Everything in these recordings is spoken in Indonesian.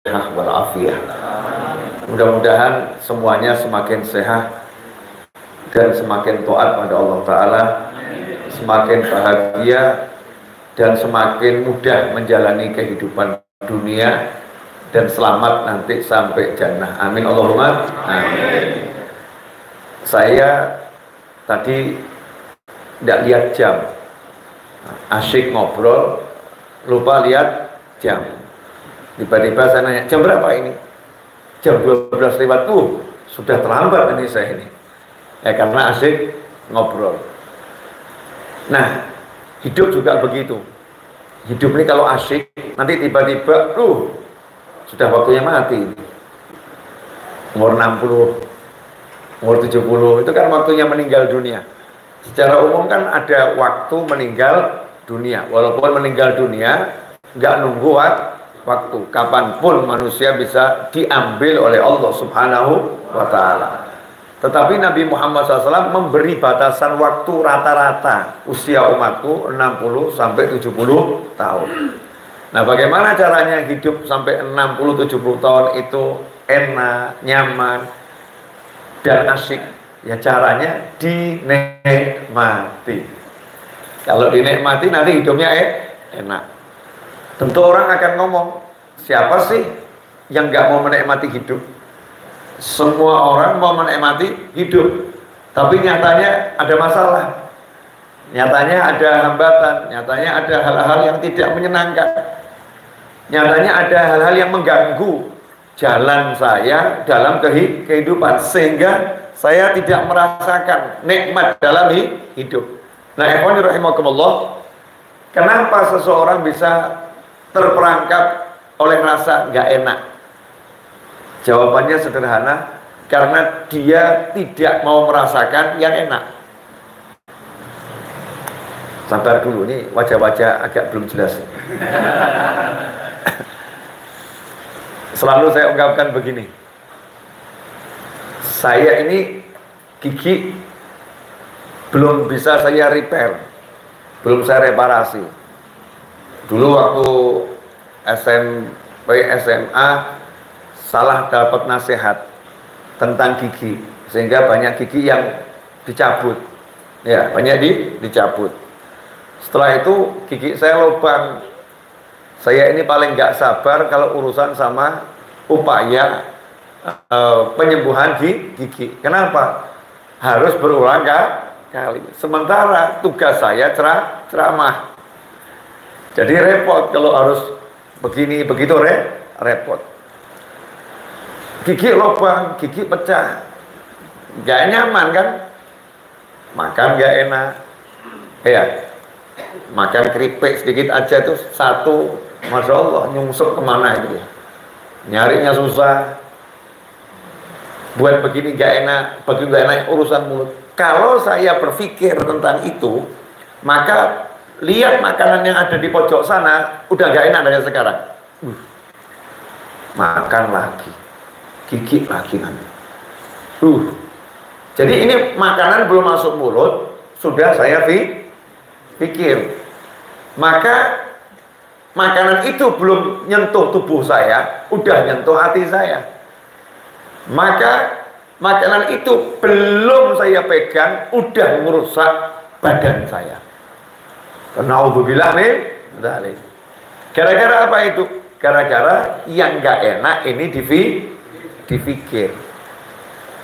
sihah wal afiyah. Mudah-mudahan semuanya semakin sehat dan semakin taat pada Allah Ta'ala, semakin bahagia dan semakin mudah menjalani kehidupan dunia dan selamat nanti sampai jannah. Amin Allahumma amin. Saya tadi tidak lihat jam, asyik ngobrol, lupa lihat jam. Tiba-tiba saya nanya, jam berapa ini? Jam 12 lewat. Sudah terlambat ini saya ini. Ya karena asyik ngobrol. Nah, hidup juga begitu. Hidup ini kalau asyik, nanti tiba-tiba, sudah waktunya mati. Umur 60, umur 70, itu kan waktunya meninggal dunia. Secara umum kan ada waktu meninggal dunia. Walaupun meninggal dunia, nggak nunggu waktu. Kapanpun manusia bisa diambil oleh Allah Subhanahu wa Ta'ala. Tetapi Nabi Muhammad SAW memberi batasan waktu rata-rata usia umatku 60 sampai 70 tahun. Nah, bagaimana caranya hidup sampai 60-70 tahun itu enak, nyaman, dan asyik? Ya caranya dinikmati. Kalau dinikmati nanti hidupnya enak. Tentu orang akan ngomong, siapa sih yang nggak mau menikmati hidup? Semua orang mau menikmati hidup, tapi nyatanya ada masalah, nyatanya ada hambatan, nyatanya ada hal-hal yang tidak menyenangkan, nyatanya ada hal-hal yang mengganggu jalan saya dalam kehidupan, sehingga saya tidak merasakan nikmat dalam hidup. Nah, ikhwani rahimakumullah, kenapa seseorang bisa terperangkap oleh rasa nggak enak? Jawabannya sederhana, karena dia tidak mau merasakan yang enak. Sabar dulu, nih wajah-wajah agak belum jelas. Selalu saya ungkapkan begini, saya ini gigi belum bisa saya repair, belum saya reparasi. Dulu waktu SMP, SMA, salah dapat nasihat tentang gigi, sehingga banyak gigi yang dicabut. Ya, banyak dicabut. Setelah itu gigi saya lubang. Saya ini paling nggak sabar kalau urusan sama upaya penyembuhan gigi. Kenapa? Harus berulang kali. Sementara tugas saya ceramah. Jadi repot kalau harus begini begitu repot. Gigi lubang, gigi pecah, nggak nyaman kan? Makan nggak enak, ya. Makan keripik sedikit aja tuh satu, masya Allah, nyungsep kemana itu ya? Nyarinya susah. Buat begini nggak enak, begini nggak enak, urusan mulut. Kalau saya berpikir tentang itu, maka lihat makanan yang ada di pojok sana, udah nggak enak dari sekarang. Makan lagi. Gigit lagi nanti. Jadi ini makanan belum masuk mulut, sudah saya pikir. Maka makanan itu belum nyentuh tubuh saya, udah nyentuh hati saya. Maka makanan itu belum saya pegang, udah merusak badan saya. Naudzubillah min dzalik. Gara-gara apa itu? Gara-gara yang nggak enak ini dipikir.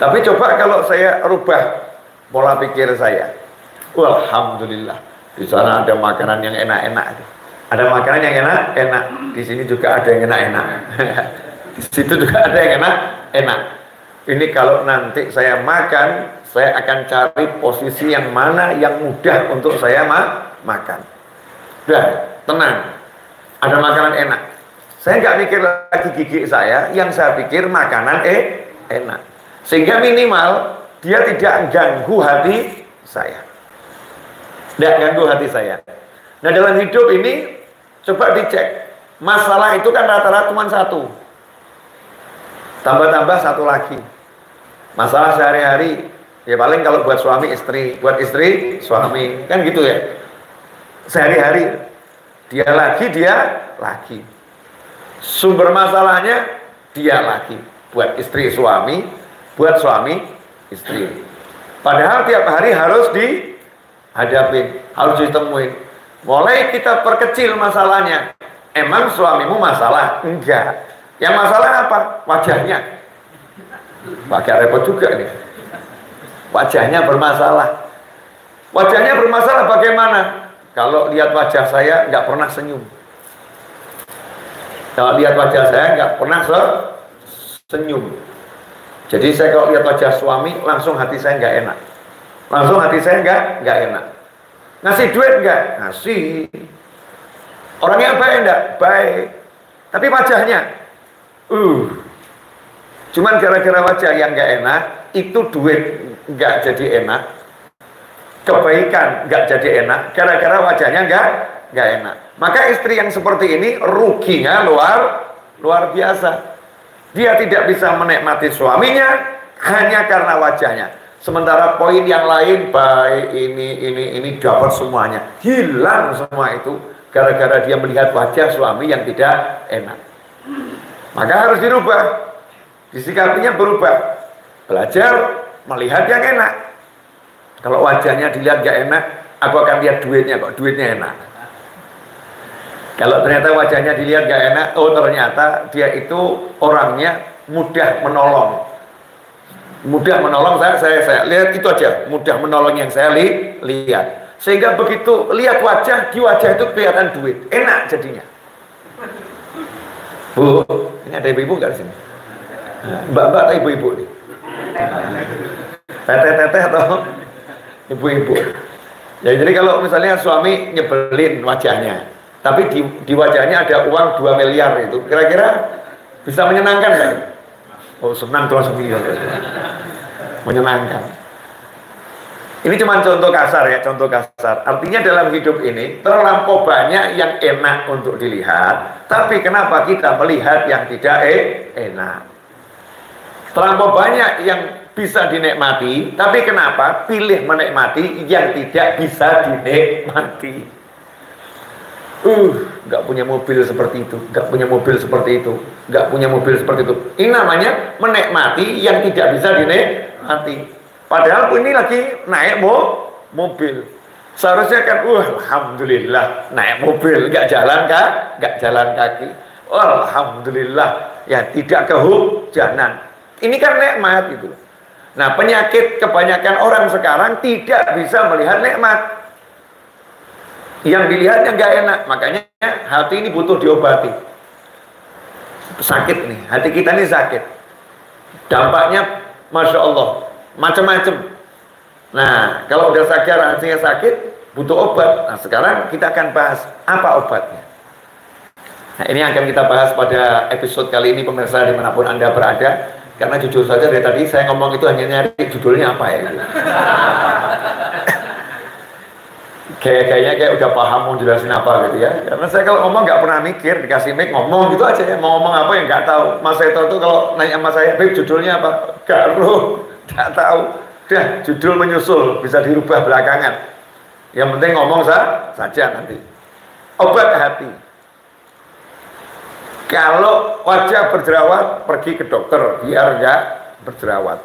Tapi coba kalau saya rubah pola pikir saya, alhamdulillah, di sana ada makanan yang enak-enak, ada makanan yang enak-enak, di sini juga ada yang enak-enak, di situ juga ada yang enak-enak. Ini kalau nanti saya makan, saya akan cari posisi yang mana yang mudah untuk saya makan. Udah, tenang, ada makanan enak. Saya nggak mikir lagi gigi saya, yang saya pikir makanan enak. Sehingga minimal dia tidak ganggu hati saya. Tidak ganggu hati saya. Nah, dalam hidup ini coba dicek. Masalah itu kan rata-rata cuma satu. Tambah-tambah satu lagi. Masalah sehari-hari, ya paling kalau buat suami istri, buat istri suami, kan gitu ya. Sehari-hari dia lagi. Sumber masalahnya dia lagi, buat istri suami, buat suami istri. Padahal tiap hari harus dihadapin, harus ditemuin. Mulai kita perkecil masalahnya. Emang suamimu masalah? Enggak. Yang masalah apa? Wajahnya. Agak repot juga nih. Wajahnya bermasalah. Wajahnya bermasalah bagaimana? Kalau lihat wajah saya nggak pernah senyum. Kalau lihat wajah saya nggak pernah senyum. Jadi saya kalau lihat wajah suami langsung hati saya nggak enak. Langsung hati saya nggak enak. Ngasih duit nggak? Ngasih. Orangnya baik enggak? Baik. Tapi wajahnya cuman gara-gara wajah yang enggak enak, itu duit enggak jadi enak. Kebaikan enggak jadi enak gara-gara wajahnya enggak enak. Maka istri yang seperti ini ruginya luar biasa. Dia tidak bisa menikmati suaminya hanya karena wajahnya. Sementara poin yang lain baik ini dapat semuanya. Hilang semua itu gara-gara dia melihat wajah suami yang tidak enak. Maka harus dirubah. Disikapinya berubah. Belajar melihat yang enak. Kalau wajahnya dilihat gak enak, aku akan lihat duitnya kok, duitnya enak. Kalau ternyata wajahnya dilihat gak enak, oh ternyata dia itu orangnya mudah menolong. Mudah menolong, saya lihat itu aja, mudah menolong yang saya lihat. Sehingga begitu lihat wajah, di wajah itu kelihatan duit, enak jadinya. Bu, ini ada ibu-ibu nggak di sini? Mbak-mbak atau ibu-ibu nih? Teteh-teteh atau ibu-ibu? Ya, jadi kalau misalnya suami nyebelin wajahnya, tapi di wajahnya ada uang 2 miliar itu, kira-kira bisa menyenangkan nggak? Oh, senang tuh langsung menyenangkan. Ini cuma contoh kasar ya, contoh kasar. Artinya dalam hidup ini terlampau banyak yang enak untuk dilihat, tapi kenapa kita melihat yang tidak enak? Terlampau banyak yang bisa dinikmati, tapi kenapa pilih menikmati yang tidak bisa dinikmati? Nggak punya mobil seperti itu, nggak punya mobil seperti itu, nggak punya mobil seperti itu. Ini namanya menikmati yang tidak bisa dinikmati. Padahal ini lagi naik mobil. Seharusnya kan, alhamdulillah naik mobil, nggak jalan kaki. Alhamdulillah ya tidak kehujanan. Ini kan nikmat gitu. Nah, penyakit kebanyakan orang sekarang tidak bisa melihat nikmat. Yang dilihatnya nggak enak, makanya hati ini butuh diobati. Sakit nih, hati kita ini sakit. Dampaknya, masya Allah. Macam-macam. Nah, kalau udah sakit, hatinya sakit, butuh obat. Nah, sekarang kita akan bahas apa obatnya. Nah, ini akan kita bahas pada episode kali ini, pemirsa dimanapun Anda berada. Karena jujur saja dari tadi saya ngomong itu hanya nyari judulnya apa ya. Kayaknya kayak udah paham mau jelasin apa gitu ya. Karena saya kalau ngomong nggak pernah mikir, dikasih mic ngomong gitu aja ya. Mau ngomong apa yang nggak tahu. Mas Seto tuh kalau nanya sama saya, Beb judulnya apa? Gak tahu. Udah judul menyusul, bisa dirubah belakangan. Yang penting ngomong saja nanti. Obat hati. Kalau wajah berjerawat, pergi ke dokter biar nggak berjerawat.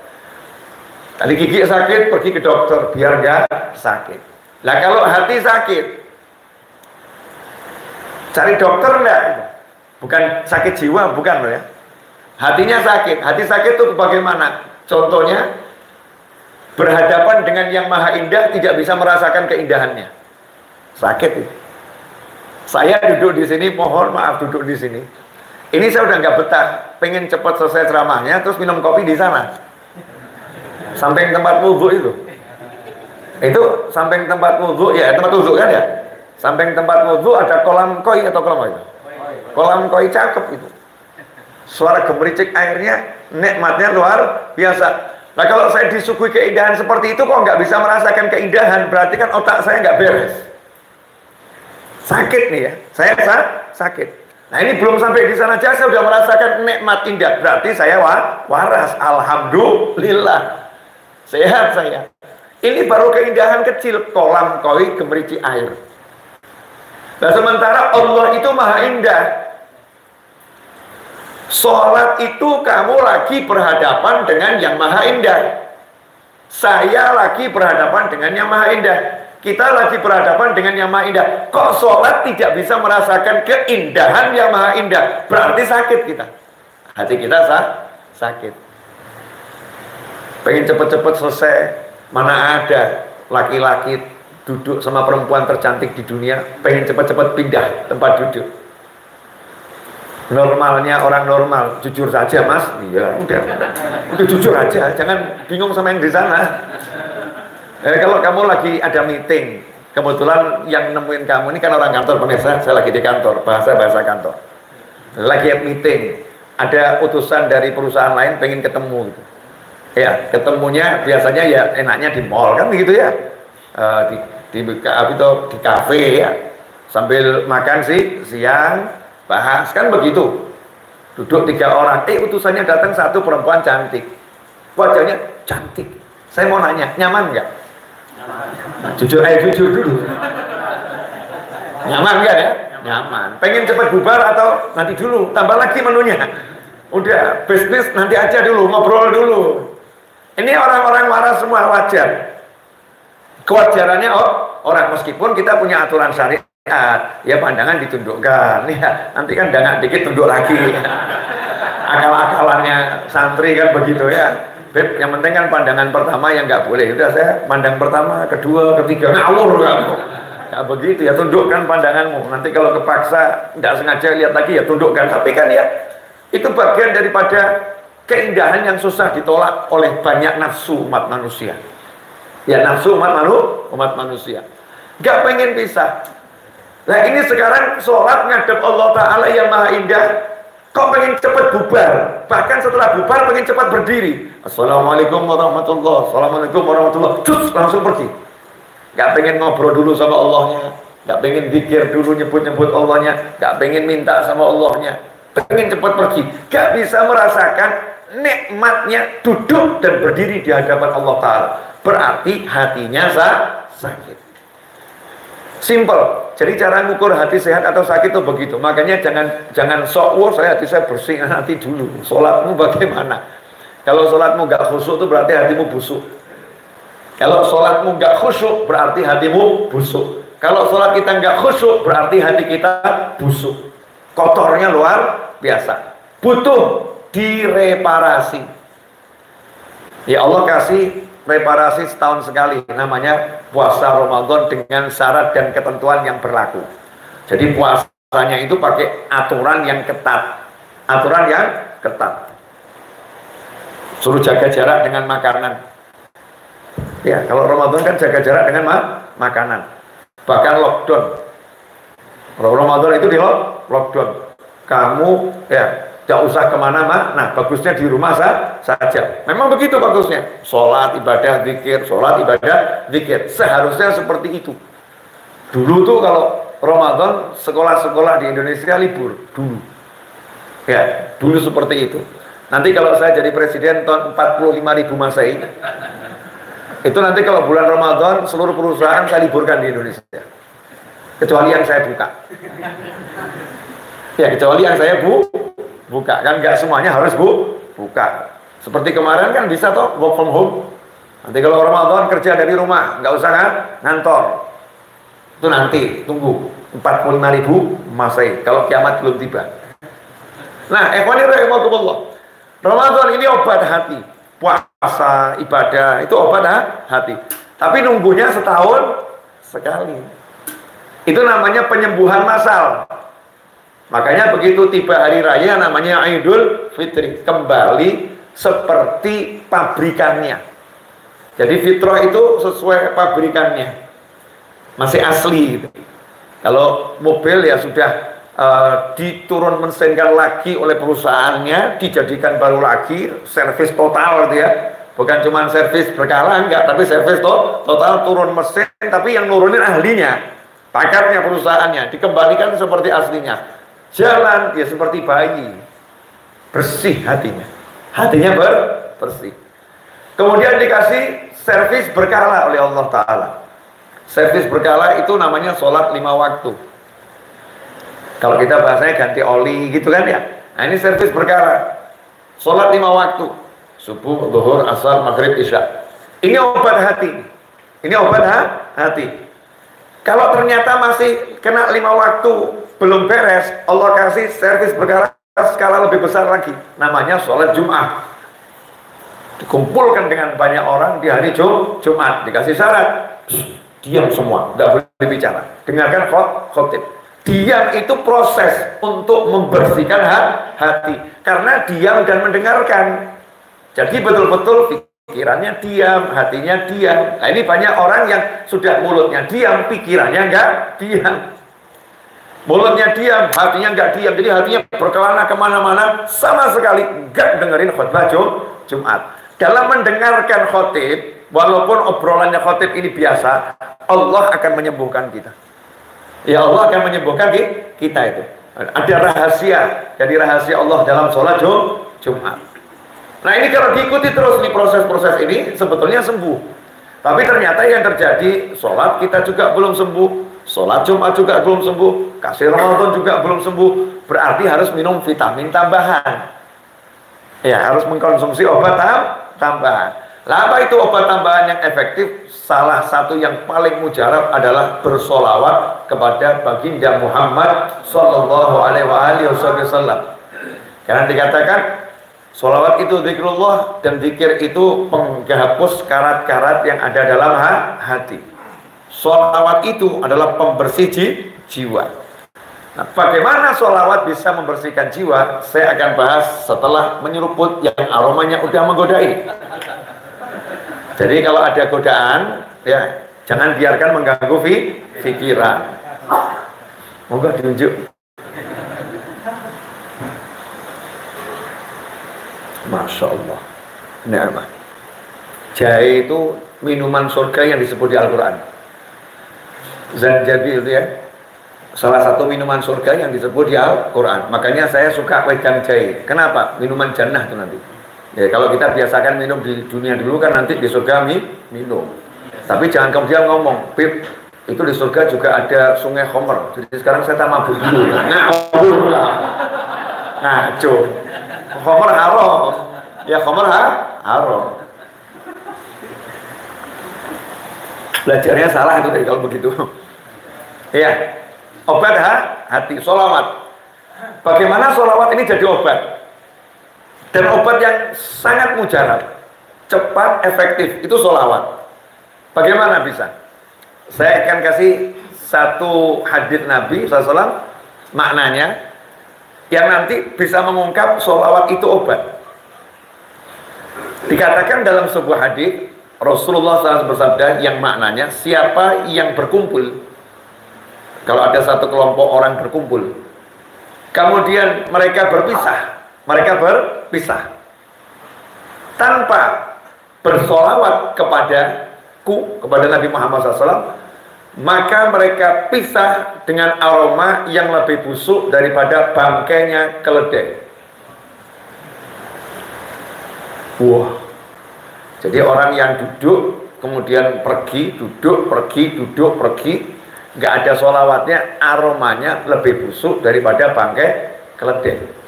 Tadi gigi sakit, pergi ke dokter biar nggak sakit. Lah kalau hati sakit, cari dokter enggak? Bukan sakit jiwa, bukan loh ya. Hatinya sakit. Hati sakit itu bagaimana? Contohnya, berhadapan dengan yang maha indah tidak bisa merasakan keindahannya. Sakit itu. Saya duduk di sini, mohon maaf duduk di sini. Ini saya udah nggak betah, pengen cepat selesai ceramahnya, terus minum kopi di sana. Samping tempat wudhu itu. Itu samping tempat wudhu, ya tempat wudhu kan ya. Samping tempat wudhu ada kolam koi atau kolam apa itu? Kolam koi cakep itu. Suara gemericik airnya, nikmatnya luar biasa. Nah kalau saya disuguhi keindahan seperti itu kok nggak bisa merasakan keindahan, berarti kan otak saya nggak beres. Sakit nih ya, saya sakit. Nah ini belum sampai di sana aja saya udah merasakan nikmat indah, berarti saya waras. Alhamdulillah, sehat saya. Ini baru keindahan kecil, kolam koi gemericik air. Nah sementara Allah itu maha indah. Sholat itu kamu lagi berhadapan dengan yang maha indah. Saya lagi berhadapan dengan yang maha indah. Kita lagi berhadapan dengan yang maha indah. Kok sholat tidak bisa merasakan keindahan yang maha indah? Berarti sakit kita. Hati kita sakit. Pengen cepet-cepet selesai. Mana ada laki-laki duduk sama perempuan tercantik di dunia, pengen cepet-cepet pindah tempat duduk. Normalnya orang normal, jujur saja mas. Iya, udah jujur aja, jangan bingung sama yang di sana. Kalau kamu lagi ada meeting, kebetulan yang nemuin kamu ini kan orang kantor, pemirsa, saya lagi di kantor, bahasa kantor. Lagi meeting, ada utusan dari perusahaan lain pengen ketemu gitu. Ya, ketemunya biasanya ya enaknya di mall kan gitu ya. Di kafe ya. Sambil makan siang, bahas kan begitu. Duduk 3 orang, utusannya datang 1 perempuan cantik. Wajahnya cantik. Saya mau nanya, nyaman nggak? Jujur dulu. Nyaman nggak ya? Nyaman. Pengen cepat bubar atau nanti dulu? Tambah lagi menunya. Udah, bisnis nanti aja dulu, ngobrol dulu. Ini orang-orang waras semua, wajar. Kewajarannya orang, meskipun kita punya aturan syariat, ya pandangan ditundukkan. Ya, nanti kan jangan dikit tunduk lagi. Akal-akalannya santri kan begitu ya. Beb, yang penting kan pandangan pertama yang nggak boleh. Udah saya pandang pertama, kedua, ketiga, ngawur kamu. Nggak begitu ya, tundukkan pandanganmu. Nanti kalau kepaksa nggak sengaja lihat lagi ya tundukkan. Tapi kan ya itu bagian daripada keindahan yang susah ditolak oleh banyak nafsu umat manusia. Ya nafsu umat manusia. Gak pengen pisah. Nah ini sekarang sholat ngadep Allah Ta'ala yang maha indah. Kok pengen cepat bubar? Bahkan setelah bubar pengen cepat berdiri. Assalamualaikum warahmatullahi. Assalamualaikum warahmatullahi. Cus, langsung pergi. Gak pengen ngobrol dulu sama Allahnya. Gak pengen zikir dulu nyebut-nyebut Allahnya. Gak pengen minta sama Allahnya. Pengen cepat pergi. Gak bisa merasakan nikmatnya duduk dan berdiri di hadapan Allah Ta'ala. Berarti hatinya sakit. Simple. Jadi cara ngukur hati sehat atau sakit itu begitu. Makanya jangan sok, hati saya bersih nanti dulu. Sholatmu bagaimana? Kalau sholatmu gak khusyuk itu berarti hatimu busuk. Kalau sholatmu gak khusyuk berarti hatimu busuk. Kalau sholat kita gak khusyuk berarti hati kita busuk. Kotornya luar biasa. Butuh direparasi. Ya Allah kasih reparasi setahun sekali, namanya puasa Ramadan dengan syarat dan ketentuan yang berlaku. Jadi puasanya itu pakai aturan yang ketat. Suruh jaga jarak dengan makanan. Ya, kalau Ramadan kan jaga jarak dengan makanan. Bahkan lockdown. Kalau Ramadan itu di lockdown. Kamu ya tidak usah kemana nah bagusnya di rumah saja. Memang begitu bagusnya. Sholat, ibadah, zikir, sholat, ibadah, zikir. Seharusnya seperti itu. Dulu tuh kalau Ramadan sekolah-sekolah di Indonesia libur dulu. Ya, dulu seperti itu. Nanti kalau saya jadi presiden tahun 45.000 Masehi, itu nanti kalau bulan Ramadan seluruh perusahaan saya liburkan di Indonesia. Kecuali yang saya buka. Ya, kecuali yang saya buka, kan nggak semuanya harus buka. Seperti kemarin kan bisa toh work from home. Nanti kalau Ramadan kerja dari rumah, nggak usah kan ngantor. Itu nanti tunggu 45.000 Masehi kalau kiamat belum tiba. Nah, ikhwani rahimakumullah. Ramadan ini obat hati. Puasa, ibadah itu obat hati. Tapi nunggunya setahun sekali. Itu namanya penyembuhan massal. Makanya begitu tiba hari raya namanya Idul Fitri, kembali seperti pabrikannya. Jadi fitrah itu sesuai pabrikannya, masih asli gitu. Kalau mobil ya sudah diturun mesinkan lagi oleh perusahaannya, dijadikan baru lagi, servis total gitu ya. Bukan cuma servis berkala, enggak, tapi servis total, turun mesin, tapi yang nurunin ahlinya, pakarnya perusahaannya, dikembalikan seperti aslinya. Jalan dia seperti bayi, bersih hatinya bersih. Kemudian dikasih servis berkala oleh Allah Ta'ala. Servis berkala itu namanya sholat 5 waktu. Kalau kita bahasanya ganti oli gitu kan ya. Nah ini servis perkara. Sholat 5 waktu, subuh, zuhur, asar, maghrib, isya. Ini obat hati. Ini obat hati. Kalau ternyata masih kena 5 waktu belum beres, Allah kasih servis perkara skala lebih besar lagi. Namanya sholat Jumat. Dikumpulkan dengan banyak orang di hari Jumat, dikasih syarat, diam semua, tidak boleh bicara, dengarkan khotib. Diam itu proses untuk membersihkan hati, karena diam dan mendengarkan. Jadi betul-betul pikirannya diam, hatinya diam. Nah ini banyak orang yang sudah mulutnya diam, pikirannya enggak diam. Mulutnya diam, hatinya enggak diam. Jadi hatinya berkelana kemana-mana, sama sekali enggak dengerin khutbah Jumat. Dalam mendengarkan khotib, walaupun obrolannya khotib ini biasa, Allah akan menyembuhkan kita. Ya Allah akan menyembuhkan kita itu. Ada rahasia, jadi rahasia Allah dalam sholat Jumat. Nah ini kalau diikuti terus nih proses-proses ini, sebetulnya sembuh. Tapi ternyata yang terjadi, sholat kita juga belum sembuh, sholat Jumat juga belum sembuh, kasih Ramadan juga belum sembuh. Berarti harus minum vitamin tambahan. Ya harus mengkonsumsi obat tambahan. Lah apa itu obat tambahan yang efektif? Salah satu yang paling mujarab adalah bersolawat kepada baginda Muhammad Sallallahu Alaihi Wasallam. Karena dikatakan solawat itu zikrullah, dan zikir itu penghapus karat-karat yang ada dalam hati. Solawat itu adalah pembersih jiwa. Nah, bagaimana solawat bisa membersihkan jiwa? Saya akan bahas setelah menyeruput yang aromanya udah menggodai. Jadi kalau ada godaan, ya jangan biarkan mengganggu pikiran. Moga ditunjuk. Masya Allah. Ni'mah. Jahe itu minuman surga yang disebut di Al-Quran. Zanjabil itu ya, salah satu minuman surga yang disebut di Al-Quran. Makanya saya suka wedang jahe. Kenapa? Minuman jannah itu nanti. Ya, kalau kita biasakan minum di dunia dulu kan nanti di surga minum. Tapi jangan kemudian ngomong, Pip, itu di surga juga ada sungai Khomer. Jadi sekarang saya tak mabuk dulu. Ngaco. Khomer haram. Ya Khomer haram. Belajarnya salah itu kalau begitu. Ya, obat hati, sholawat. Bagaimana sholawat ini jadi obat? Dan obat yang sangat mujarab, cepat, efektif, itu sholawat. Bagaimana bisa? Saya akan kasih satu hadits Nabi SAW, maknanya, yang nanti bisa mengungkap sholawat itu obat. Dikatakan dalam sebuah hadits, Rasulullah SAW bersabda yang maknanya, siapa yang berkumpul, kalau ada satu kelompok orang berkumpul, kemudian mereka berpisah, tanpa bersolawat kepada Nabi Muhammad SAW, maka mereka pisah dengan aroma yang lebih busuk daripada bangkainya keledai. Wah, jadi orang yang duduk kemudian pergi, duduk, pergi, nggak ada solawatnya, aromanya lebih busuk daripada bangkai keledai.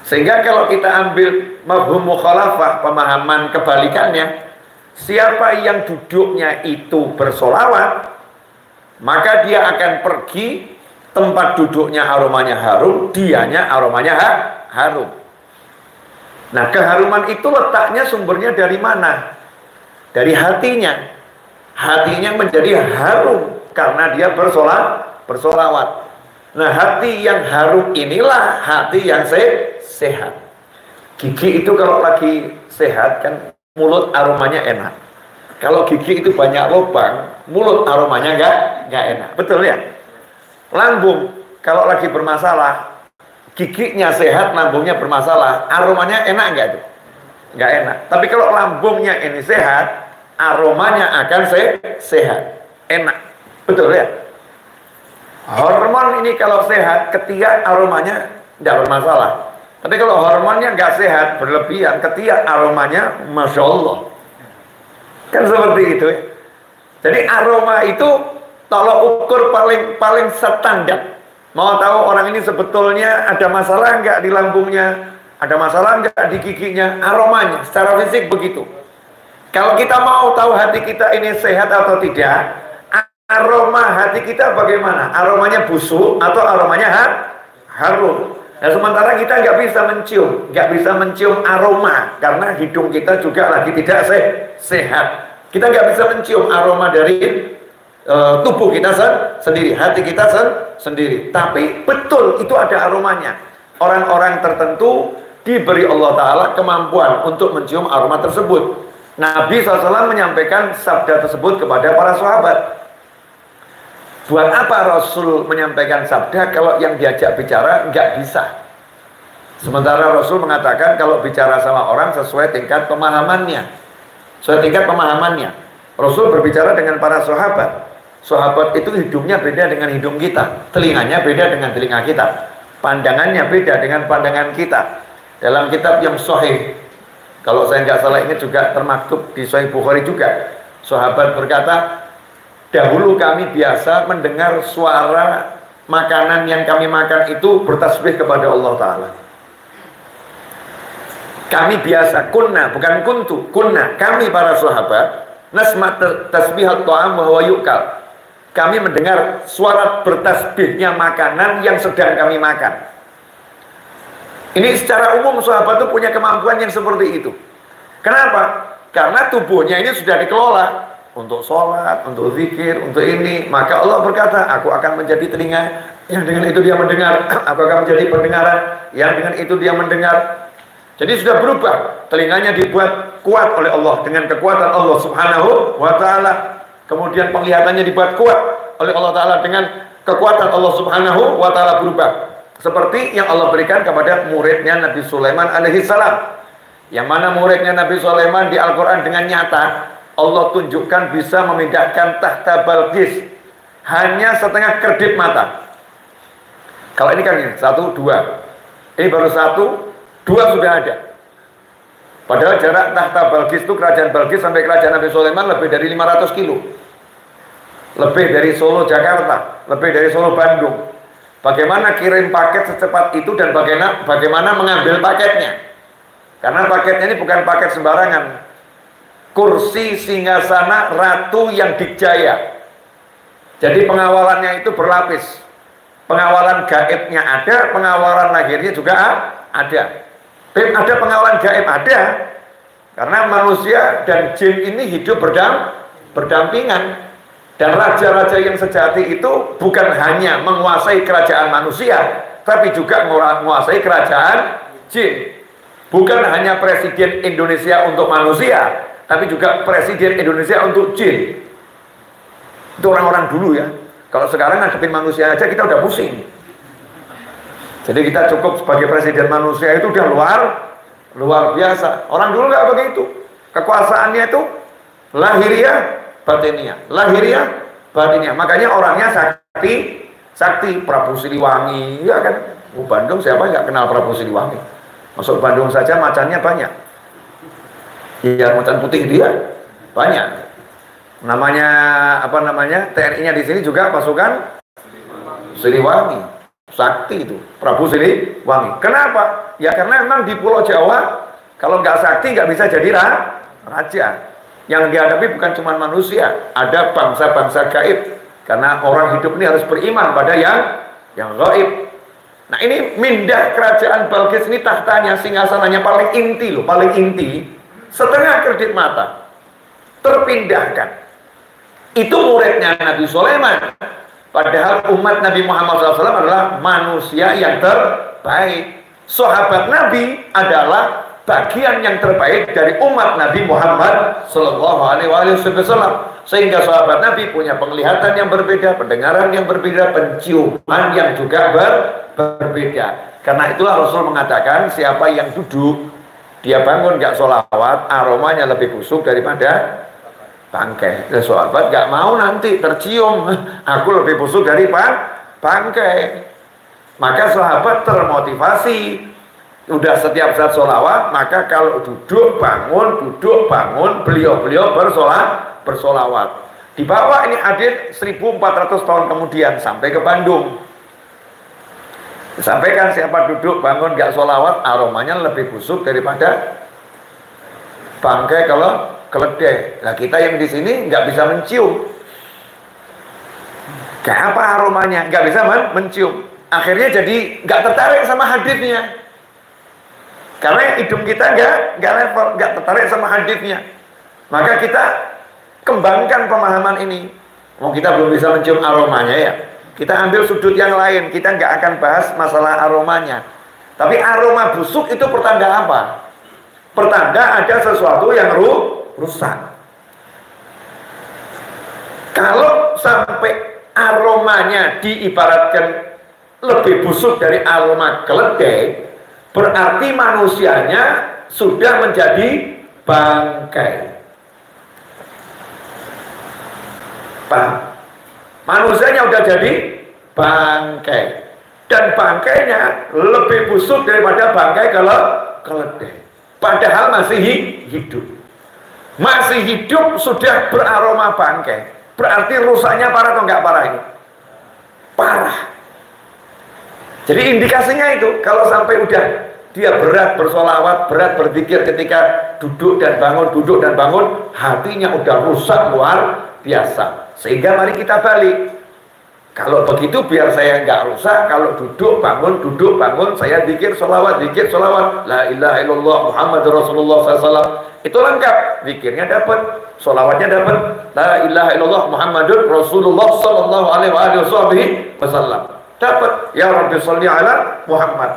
Sehingga kalau kita ambil mafhum mukhalafah, pemahaman kebalikannya, siapa yang duduknya itu bersolawat, maka dia akan pergi, tempat duduknya aromanya harum, dianya aromanya harum. Nah, keharuman itu letaknya sumbernya dari mana? Dari hatinya. Hatinya menjadi harum karena dia bersolawat. Nah, hati yang harum inilah hati yang sehat. Gigi itu kalau lagi sehat kan mulut aromanya enak. Kalau gigi itu banyak lubang, mulut aromanya enggak enak. Betul ya? Lambung kalau lagi bermasalah, giginya sehat, lambungnya bermasalah, aromanya enak enggak itu? Enggak enak. Tapi kalau lambungnya ini sehat, aromanya akan sehat, enak. Betul ya? Hormon ini kalau sehat, ketiak aromanya tidak bermasalah. Tapi kalau hormonnya nggak sehat, berlebihan, ketiak aromanya Masya Allah. Kan seperti itu ya. Jadi aroma itu tolok ukur paling standar. Mau tahu orang ini sebetulnya ada masalah nggak di lambungnya, ada masalah nggak di giginya, aromanya, secara fisik begitu. Kalau kita mau tahu hati kita ini sehat atau tidak, aroma hati kita bagaimana? Aromanya busuk atau aromanya harum? Nah, sementara kita nggak bisa mencium aroma karena hidung kita juga lagi tidak sehat. Kita nggak bisa mencium aroma dari tubuh kita sendiri, hati kita sendiri. Tapi betul itu ada aromanya. Orang-orang tertentu diberi Allah Ta'ala kemampuan untuk mencium aroma tersebut. Nabi SAW menyampaikan sabda tersebut kepada para sahabat. Buat apa Rasul menyampaikan sabda kalau yang diajak bicara nggak bisa? Sementara Rasul mengatakan kalau bicara sama orang sesuai tingkat pemahamannya. Rasul berbicara dengan para sahabat. Sahabat itu hidungnya beda dengan hidung kita, telinganya beda dengan telinga kita, pandangannya beda dengan pandangan kita. Dalam kitab yang sahih, kalau saya nggak salah ini juga termaktub di Sahih Bukhari juga, sahabat berkata, dahulu kami biasa mendengar suara makanan yang kami makan itu bertasbih kepada Allah Ta'ala. Kami biasa, kami para sahabat, nasma tasbihat ta'am wa huwa yu'kal. Kami mendengar suara bertasbihnya makanan yang sedang kami makan. Ini secara umum sahabat itu punya kemampuan yang seperti itu. Kenapa? Karena tubuhnya ini sudah dikelola untuk sholat, untuk zikir, untuk ini. Maka Allah berkata, aku akan menjadi telinga yang dengan itu dia mendengar. Aku akan menjadi pendengaran yang dengan itu dia mendengar. Jadi sudah berubah. Telinganya dibuat kuat oleh Allah dengan kekuatan Allah Subhanahu wa Ta'ala. Kemudian penglihatannya dibuat kuat oleh Allah Ta'ala dengan kekuatan Allah Subhanahu wa Ta'ala berubah. Seperti yang Allah berikan kepada muridnya Nabi Sulaiman alaihissalam. Yang mana muridnya Nabi Sulaiman di Al-Quran dengan nyata Allah tunjukkan bisa memindahkan tahta Balqis hanya setengah kedip mata. Kalau ini kan ini, 1, 2. Ini baru 1, 2 sudah ada. Padahal jarak tahta Balqis itu, kerajaan Balqis sampai kerajaan Nabi Sulaiman lebih dari 500 kilo. Lebih dari Solo Jakarta, lebih dari Solo Bandung. Bagaimana kirim paket secepat itu dan bagaimana mengambil paketnya? Karena paketnya ini bukan paket sembarangan. Kursi singgasana ratu yang dikjaya. Jadi pengawalannya itu berlapis. Pengawalan gaibnya ada, pengawalan lahirnya juga ada. Ada pengawalan gaib ada. Karena manusia dan jin ini hidup berdampingan. Dan raja-raja yang sejati itu bukan hanya menguasai kerajaan manusia, tapi juga menguasai kerajaan jin. Bukan hanya presiden Indonesia untuk manusia, tapi juga presiden Indonesia untuk jin. Itu orang-orang dulu ya. Kalau sekarang ngadepin manusia aja kita udah pusing. Jadi kita cukup sebagai presiden manusia itu udah luar biasa. Orang dulu nggak begitu. Kekuasaannya itu lahiriah, lahiriah, batiniah. Makanya orangnya sakti, Prabu Siliwangi, ya kan? Bandung siapa nggak kenal Prabu Siliwangi? Masuk Bandung saja macannya banyak. Iya, macan putih dia banyak. Namanya apa namanya? TNI-nya di sini juga pasukan Siliwangi, sakti itu Prabu Siliwangi. Kenapa? Ya karena memang di Pulau Jawa kalau nggak sakti nggak bisa jadi raja. Yang dihadapi bukan cuma manusia, ada bangsa-bangsa gaib. Karena orang hidup ini harus beriman pada yang gaib. Nah ini mindah kerajaan Balqis ini tahtanya, singgasananya paling inti loh, paling inti. Setengah kedip mata terpindahkan. Itu muridnya Nabi Sulaiman. Padahal umat Nabi Muhammad SAW adalah manusia yang terbaik. Sahabat Nabi adalah bagian yang terbaik dari umat Nabi Muhammad Sallallahu Alaihi Wasallam. Sehingga sahabat Nabi punya penglihatan yang berbeda, pendengaran yang berbeda, penciuman yang juga berbeda. Karena itulah Rasul mengatakan siapa yang duduk, dia bangun gak sholawat, aromanya lebih busuk daripada bangkai. Sahabat gak mau nanti tercium, aku lebih busuk dari bangkai. Maka sahabat termotivasi. Udah setiap saat sholawat, maka kalau duduk bangun, beliau bersolawat. Dibawa ini hadir 1400 tahun kemudian sampai ke Bandung. Sampaikan siapa duduk bangun gak sholawat, aromanya lebih busuk daripada bangkai kalau keledai. Nah kita yang di sini nggak bisa mencium. Kayak apa aromanya? Nggak bisa mencium. Akhirnya jadi nggak tertarik sama hadisnya. Karena hidung kita nggak level, nggak tertarik sama hadisnya. Maka kita kembangkan pemahaman ini. Mau kita belum bisa mencium aromanya ya. Kita ambil sudut yang lain. Kita nggak akan bahas masalah aromanya. Tapi aroma busuk itu pertanda apa? Pertanda ada sesuatu yang rusak. Kalau sampai aromanya diibaratkan lebih busuk dari aroma keledai, berarti manusianya sudah menjadi bangkai. Manusianya udah jadi bangkai, dan bangkainya lebih busuk daripada bangkai kalau keledai. Padahal masih hidup. Masih hidup sudah beraroma bangkai. Berarti rusaknya parah atau enggak parah ini? Parah. Jadi indikasinya itu, kalau sampai udah dia berat bersolawat, berat berzikir ketika duduk dan bangun, hatinya udah rusak luar biasa. Sehingga mari kita balik. Kalau begitu biar saya nggak rusak, kalau duduk bangun, saya zikir solawat, la ilaha illallah Muhammadur Rasulullah SAW. Itu lengkap, zikirnya dapat, solawatnya dapat, la ilaha illallah Muhammadur Rasulullah Sallallahu Alaihi Wasallam. Dapat, ya Rabbi sholli ala Muhammad.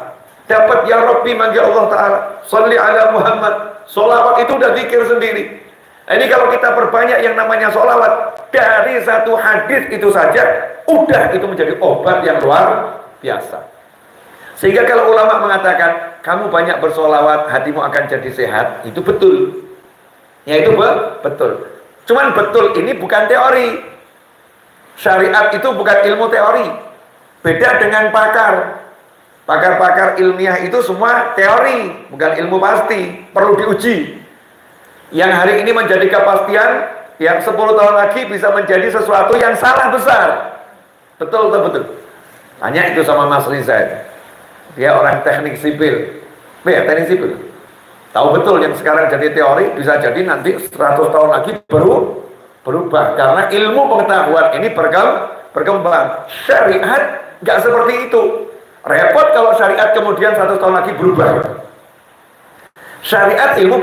Dapat, ya Rabbi manggil Allah Ta'ala, sholli ala Muhammad. Solawat itu udah zikir sendiri. Ini kalau kita perbanyak yang namanya solawat, dari satu hadis itu saja, udah itu menjadi obat yang luar biasa. Sehingga kalau ulama mengatakan, kamu banyak bersolawat, hatimu akan jadi sehat, itu betul. Ya itu betul. Cuman betul ini bukan teori. Syariat itu bukan ilmu teori. Beda dengan pakar. Pakar-pakar ilmiah itu semua teori, bukan ilmu pasti, perlu diuji. Yang hari ini menjadi kepastian, yang 10 tahun lagi bisa menjadi sesuatu yang salah besar. Betul. Tanya itu sama Mas Rizal. Dia orang teknik sipil. Ya, teknik sipil. Tahu betul yang sekarang jadi teori, bisa jadi nanti 100 tahun lagi berubah. Karena ilmu pengetahuan ini berkembang. Syariat nggak seperti itu. Repot kalau syariat kemudian 100 tahun lagi berubah. Syariat ilmu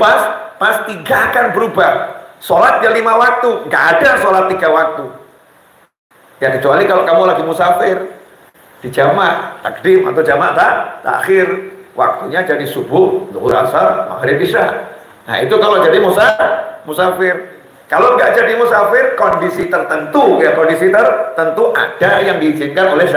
pasti gak akan berubah. Sholat ya 5 waktu, gak ada sholat 3 waktu. Ya kecuali kalau kamu lagi musafir di jamak takdim atau jamak takhir, waktunya jadi subuh, zuhur, asar, maghrib, isya. Nah itu kalau jadi musafir. Kalau nggak jadi musafir, kondisi tertentu ada yang diizinkan oleh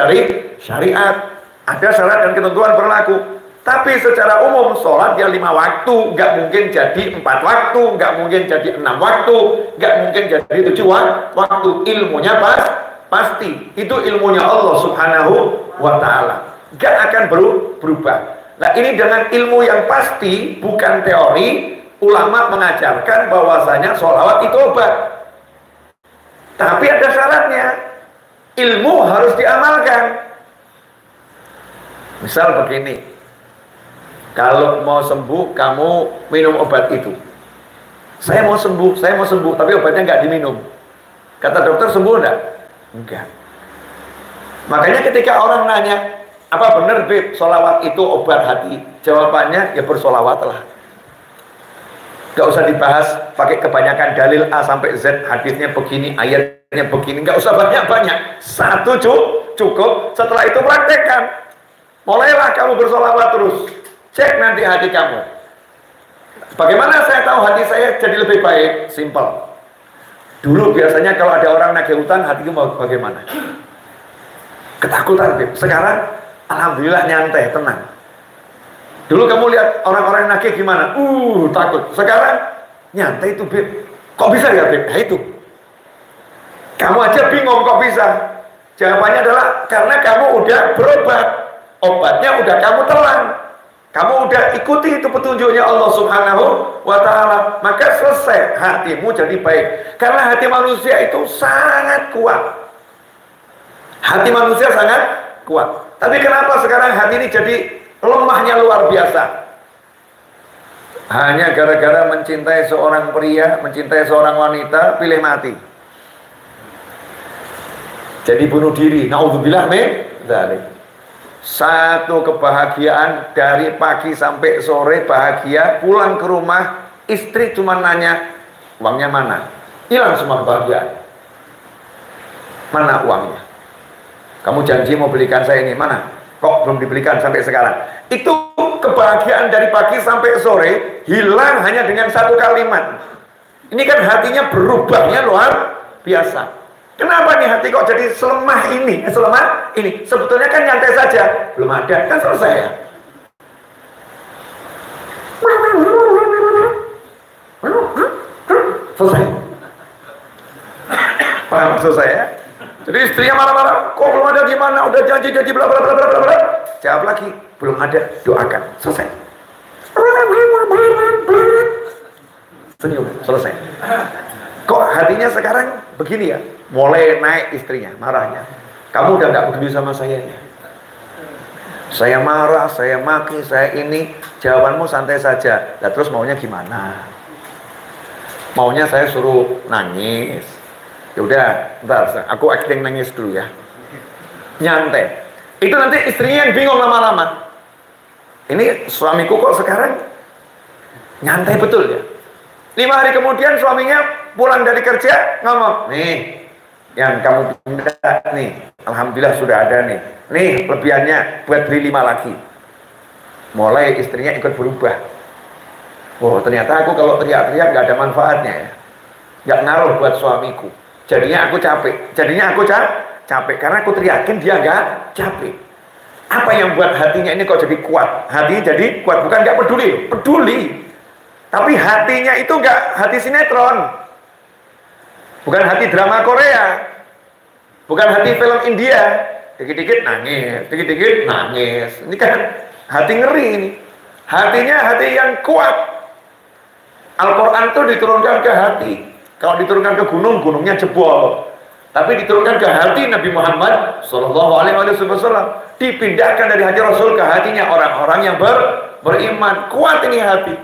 syariat. Ada syarat dan ketentuan berlaku. Tapi secara umum sholat ya 5 waktu, nggak mungkin jadi 4 waktu, nggak mungkin jadi 6 waktu, nggak mungkin jadi 7 waktu. Ilmunya pasti. Itu ilmunya Allah Subhanahu wa Ta'ala. Nggak akan berubah. Nah ini dengan ilmu yang pasti, bukan teori, ulama mengajarkan bahwasanya sholawat itu obat. Tapi ada syaratnya. Ilmu harus diamalkan. Misal begini, kalau mau sembuh, kamu minum obat itu. Saya mau sembuh, tapi obatnya nggak diminum. Kata dokter, sembuh enggak? Enggak. Makanya ketika orang nanya, apa benar Beb, sholawat itu obat hati? Jawabannya, ya bersolawatlah. Gak usah dibahas pakai kebanyakan dalil A sampai Z, hadisnya begini, ayatnya begini. Gak usah banyak-banyak. Satu cukup, setelah itu praktekkan. Mulailah kamu bersolawat terus. Cek nanti hati kamu. Bagaimana saya tahu hati saya jadi lebih baik? Simpel. Dulu biasanya kalau ada orang nagih utang, hatiku mau bagaimana? Ketakutan, Beb. Sekarang alhamdulillah nyantai, tenang. Dulu kamu lihat orang-orang nagih gimana? Takut. Sekarang nyantai itu, Beb. Kok bisa ya, Beb? Nah, itu. Kamu aja bingung kok bisa. Jawabannya adalah karena kamu udah berobat. Obatnya udah kamu telan. Kamu udah ikuti itu petunjuknya Allah Subhanahu wa Ta'ala. Maka selesai, hatimu jadi baik. Karena hati manusia itu sangat kuat. Hati manusia sangat kuat. Tapi kenapa sekarang hati ini jadi lemahnya luar biasa? Hanya gara-gara mencintai seorang pria, mencintai seorang wanita, pilih mati. Jadi bunuh diri. Naudzubillah min dzalik. Satu kebahagiaan dari pagi sampai sore bahagia, pulang ke rumah istri cuma nanya uangnya mana, hilang semua kebahagiaan. Mana uangnya? Kamu janji mau belikan saya ini, mana? Kok belum dibelikan sampai sekarang? Itu kebahagiaan dari pagi sampai sore hilang hanya dengan satu kalimat. Ini kan hatinya berubahnya luar biasa. Kenapa nih hati kok jadi selemah ini? Selemah ini. Sebetulnya kan nyantai saja. Belum ada, kan selesai ya. Selesai. Paham maksud saya? Jadi istrinya marah-marah. Kok belum ada gimana? Udah janji-janji bla bla bla bla bla. Jawab lagi. Belum ada, doakan. Selesai. Senyum, selesai. Kok hatinya sekarang begini ya? Mulai naik istrinya, marahnya. Kamu udah gak peduli sama saya ya? Saya marah, saya maki, saya ini. Jawabanmu santai saja. Nah, terus maunya gimana? Maunya saya suruh nangis. Yaudah, bentar, aku acting nangis dulu ya. Nyantai. Itu nanti istrinya yang bingung lama-lama. Ini suamiku kok sekarang nyantai betul ya? 5 hari kemudian suaminya pulang dari kerja ngomong, nih yang kamu pindah nih, alhamdulillah sudah ada nih. Nih lebihannya buat beli 5 lagi. Mulai istrinya ikut berubah. Oh ternyata aku kalau teriak-teriak gak ada manfaatnya ya. Gak ngaruh buat suamiku. Jadinya aku capek. Jadinya aku capek karena aku teriakin dia gak capek. Apa yang buat hatinya ini kok jadi kuat? Hatinya jadi kuat, bukan gak peduli, peduli. Tapi hatinya itu gak hati sinetron. Bukan hati drama Korea. Bukan hati film India. Dikit-dikit nangis, dikit-dikit nangis. Ini kan hati ngeri ini. Hatinya hati yang kuat. Al-Quran itu diturunkan ke hati. Kalau diturunkan ke gunung, gunungnya jebol. Tapi diturunkan ke hati Nabi Muhammad SAW. Dipindahkan dari hati Rasul ke hatinya orang-orang yang beriman. Kuat ini hati.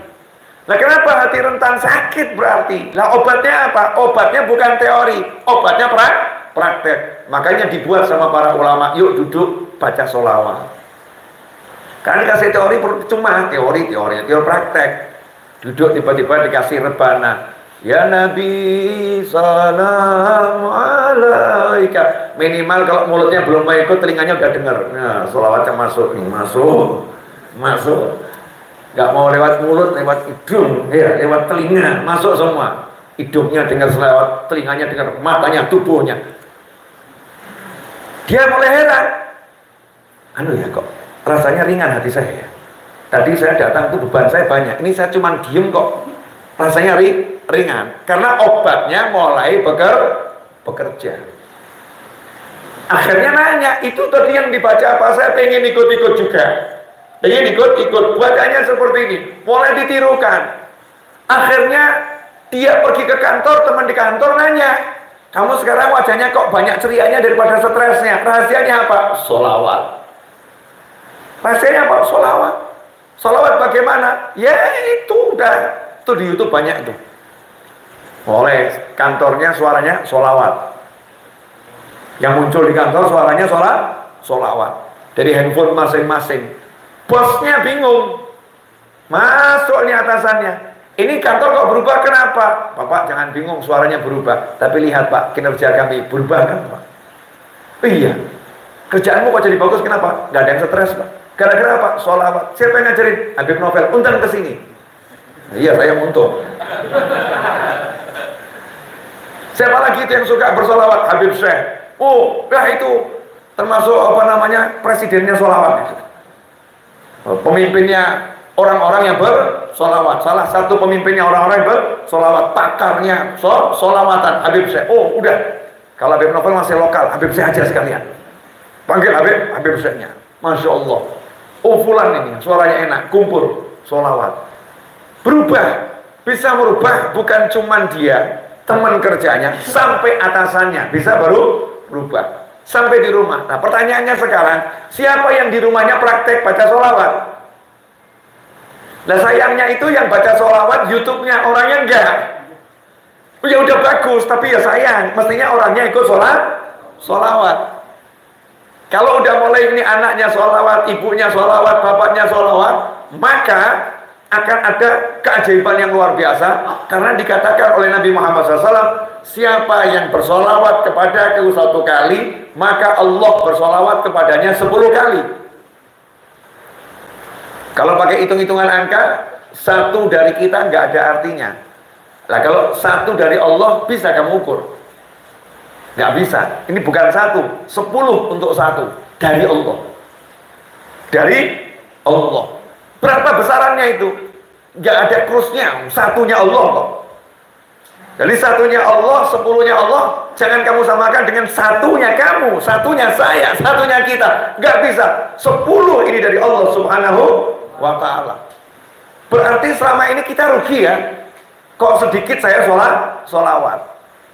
Nah kenapa hati rentan sakit berarti? Nah obatnya apa? Obatnya bukan teori, obatnya praktek. Makanya dibuat sama para ulama, yuk duduk baca sholawat. Karena dikasih teori cuma teori praktek. Duduk tiba-tiba dikasih rebana. Ya Nabi salam alaika. Minimal kalau mulutnya belum mau ikut, telinganya udah dengar. Nah sholawatnya masuk nih, masuk. Gak mau lewat mulut, lewat hidung, ya, lewat telinga, masuk semua. Hidungnya dengar selewat, telinganya dengar, matanya, tubuhnya. Dia mulai heran. Anu ya kok, rasanya ringan hati saya. Tadi saya datang tuh beban saya banyak. Ini saya cuma diem kok, rasanya ringan. Karena obatnya mulai bekerja. Akhirnya nanya, itu tadi yang dibaca apa? Saya pengen ikut-ikut juga. Ingin ikut, bacanya seperti ini, mulai ditirukan. Akhirnya dia pergi ke kantor, teman di kantor nanya, kamu sekarang wajahnya kok banyak cerianya daripada stresnya, rahasianya apa? Sholawat. Rahasianya apa? Sholawat. Sholawat bagaimana? Ya itu udah, itu di YouTube banyak itu. Oleh kantornya suaranya sholawat. Yang muncul di kantor suaranya sholawat. Dari handphone masing-masing. Bosnya bingung. Masuk nih atasannya. Ini kantor kok berubah, kenapa? Bapak jangan bingung, suaranya berubah. Tapi lihat Pak, kinerja kami berubah kan Pak? Iya. Kerjaanmu kok jadi bagus, kenapa? Gak ada yang stres Pak. Gara-gara apa? Sholawat. Siapa yang ngajarin? Habib Novel, untan kesini. Iya, saya untung. Siapa lagi itu yang suka bersolawat? Habib Syekh. Oh, nah itu termasuk apa namanya? Presidennya sholawat. Pemimpinnya orang-orang yang bersolawat. Salah satu pemimpinnya orang-orang yang bersolawat. Pakarnya solawatan Habib Syekh. Oh udah, kalau Habib Novel masih lokal, Habib Syekh aja sekalian. Panggil Habib Syekhnya. Masya Allah. Oh fulan ini suaranya enak, kumpul solawat. Berubah, bisa merubah. Bukan cuman dia, teman kerjanya sampai atasannya bisa baru berubah. sampai di rumah. Nah pertanyaannya sekarang, siapa yang di rumahnya praktek baca sholawat? Nah sayangnya itu yang baca sholawat YouTube-nya, orangnya enggak. Ya udah bagus, tapi ya sayang, mestinya orangnya ikut sholawat. Kalau udah mulai ini anaknya sholawat, ibunya sholawat, bapaknya sholawat, maka akan ada keajaiban yang luar biasa. Karena dikatakan oleh Nabi Muhammad SAW, siapa yang bersolawat kepada aku 1 kali, maka Allah bersolawat kepadanya 10 kali. Kalau pakai hitung-hitungan angka, 1 dari kita nggak ada artinya. Nah kalau 1 dari Allah bisa kamu ukur? Nggak bisa. Ini bukan 1, 10 untuk 1 dari Allah. Dari Allah. Berapa besarannya itu? Nggak ada krusnya, 1-nya Allah kok. Jadi 1-nya Allah, 10-nya Allah, jangan kamu samakan dengan 1-nya kamu, 1-nya saya, 1-nya kita. Nggak bisa. 10 ini dari Allah Subhanahu wa ta'ala. Berarti selama ini kita rugi ya. Kok sedikit saya sholawat.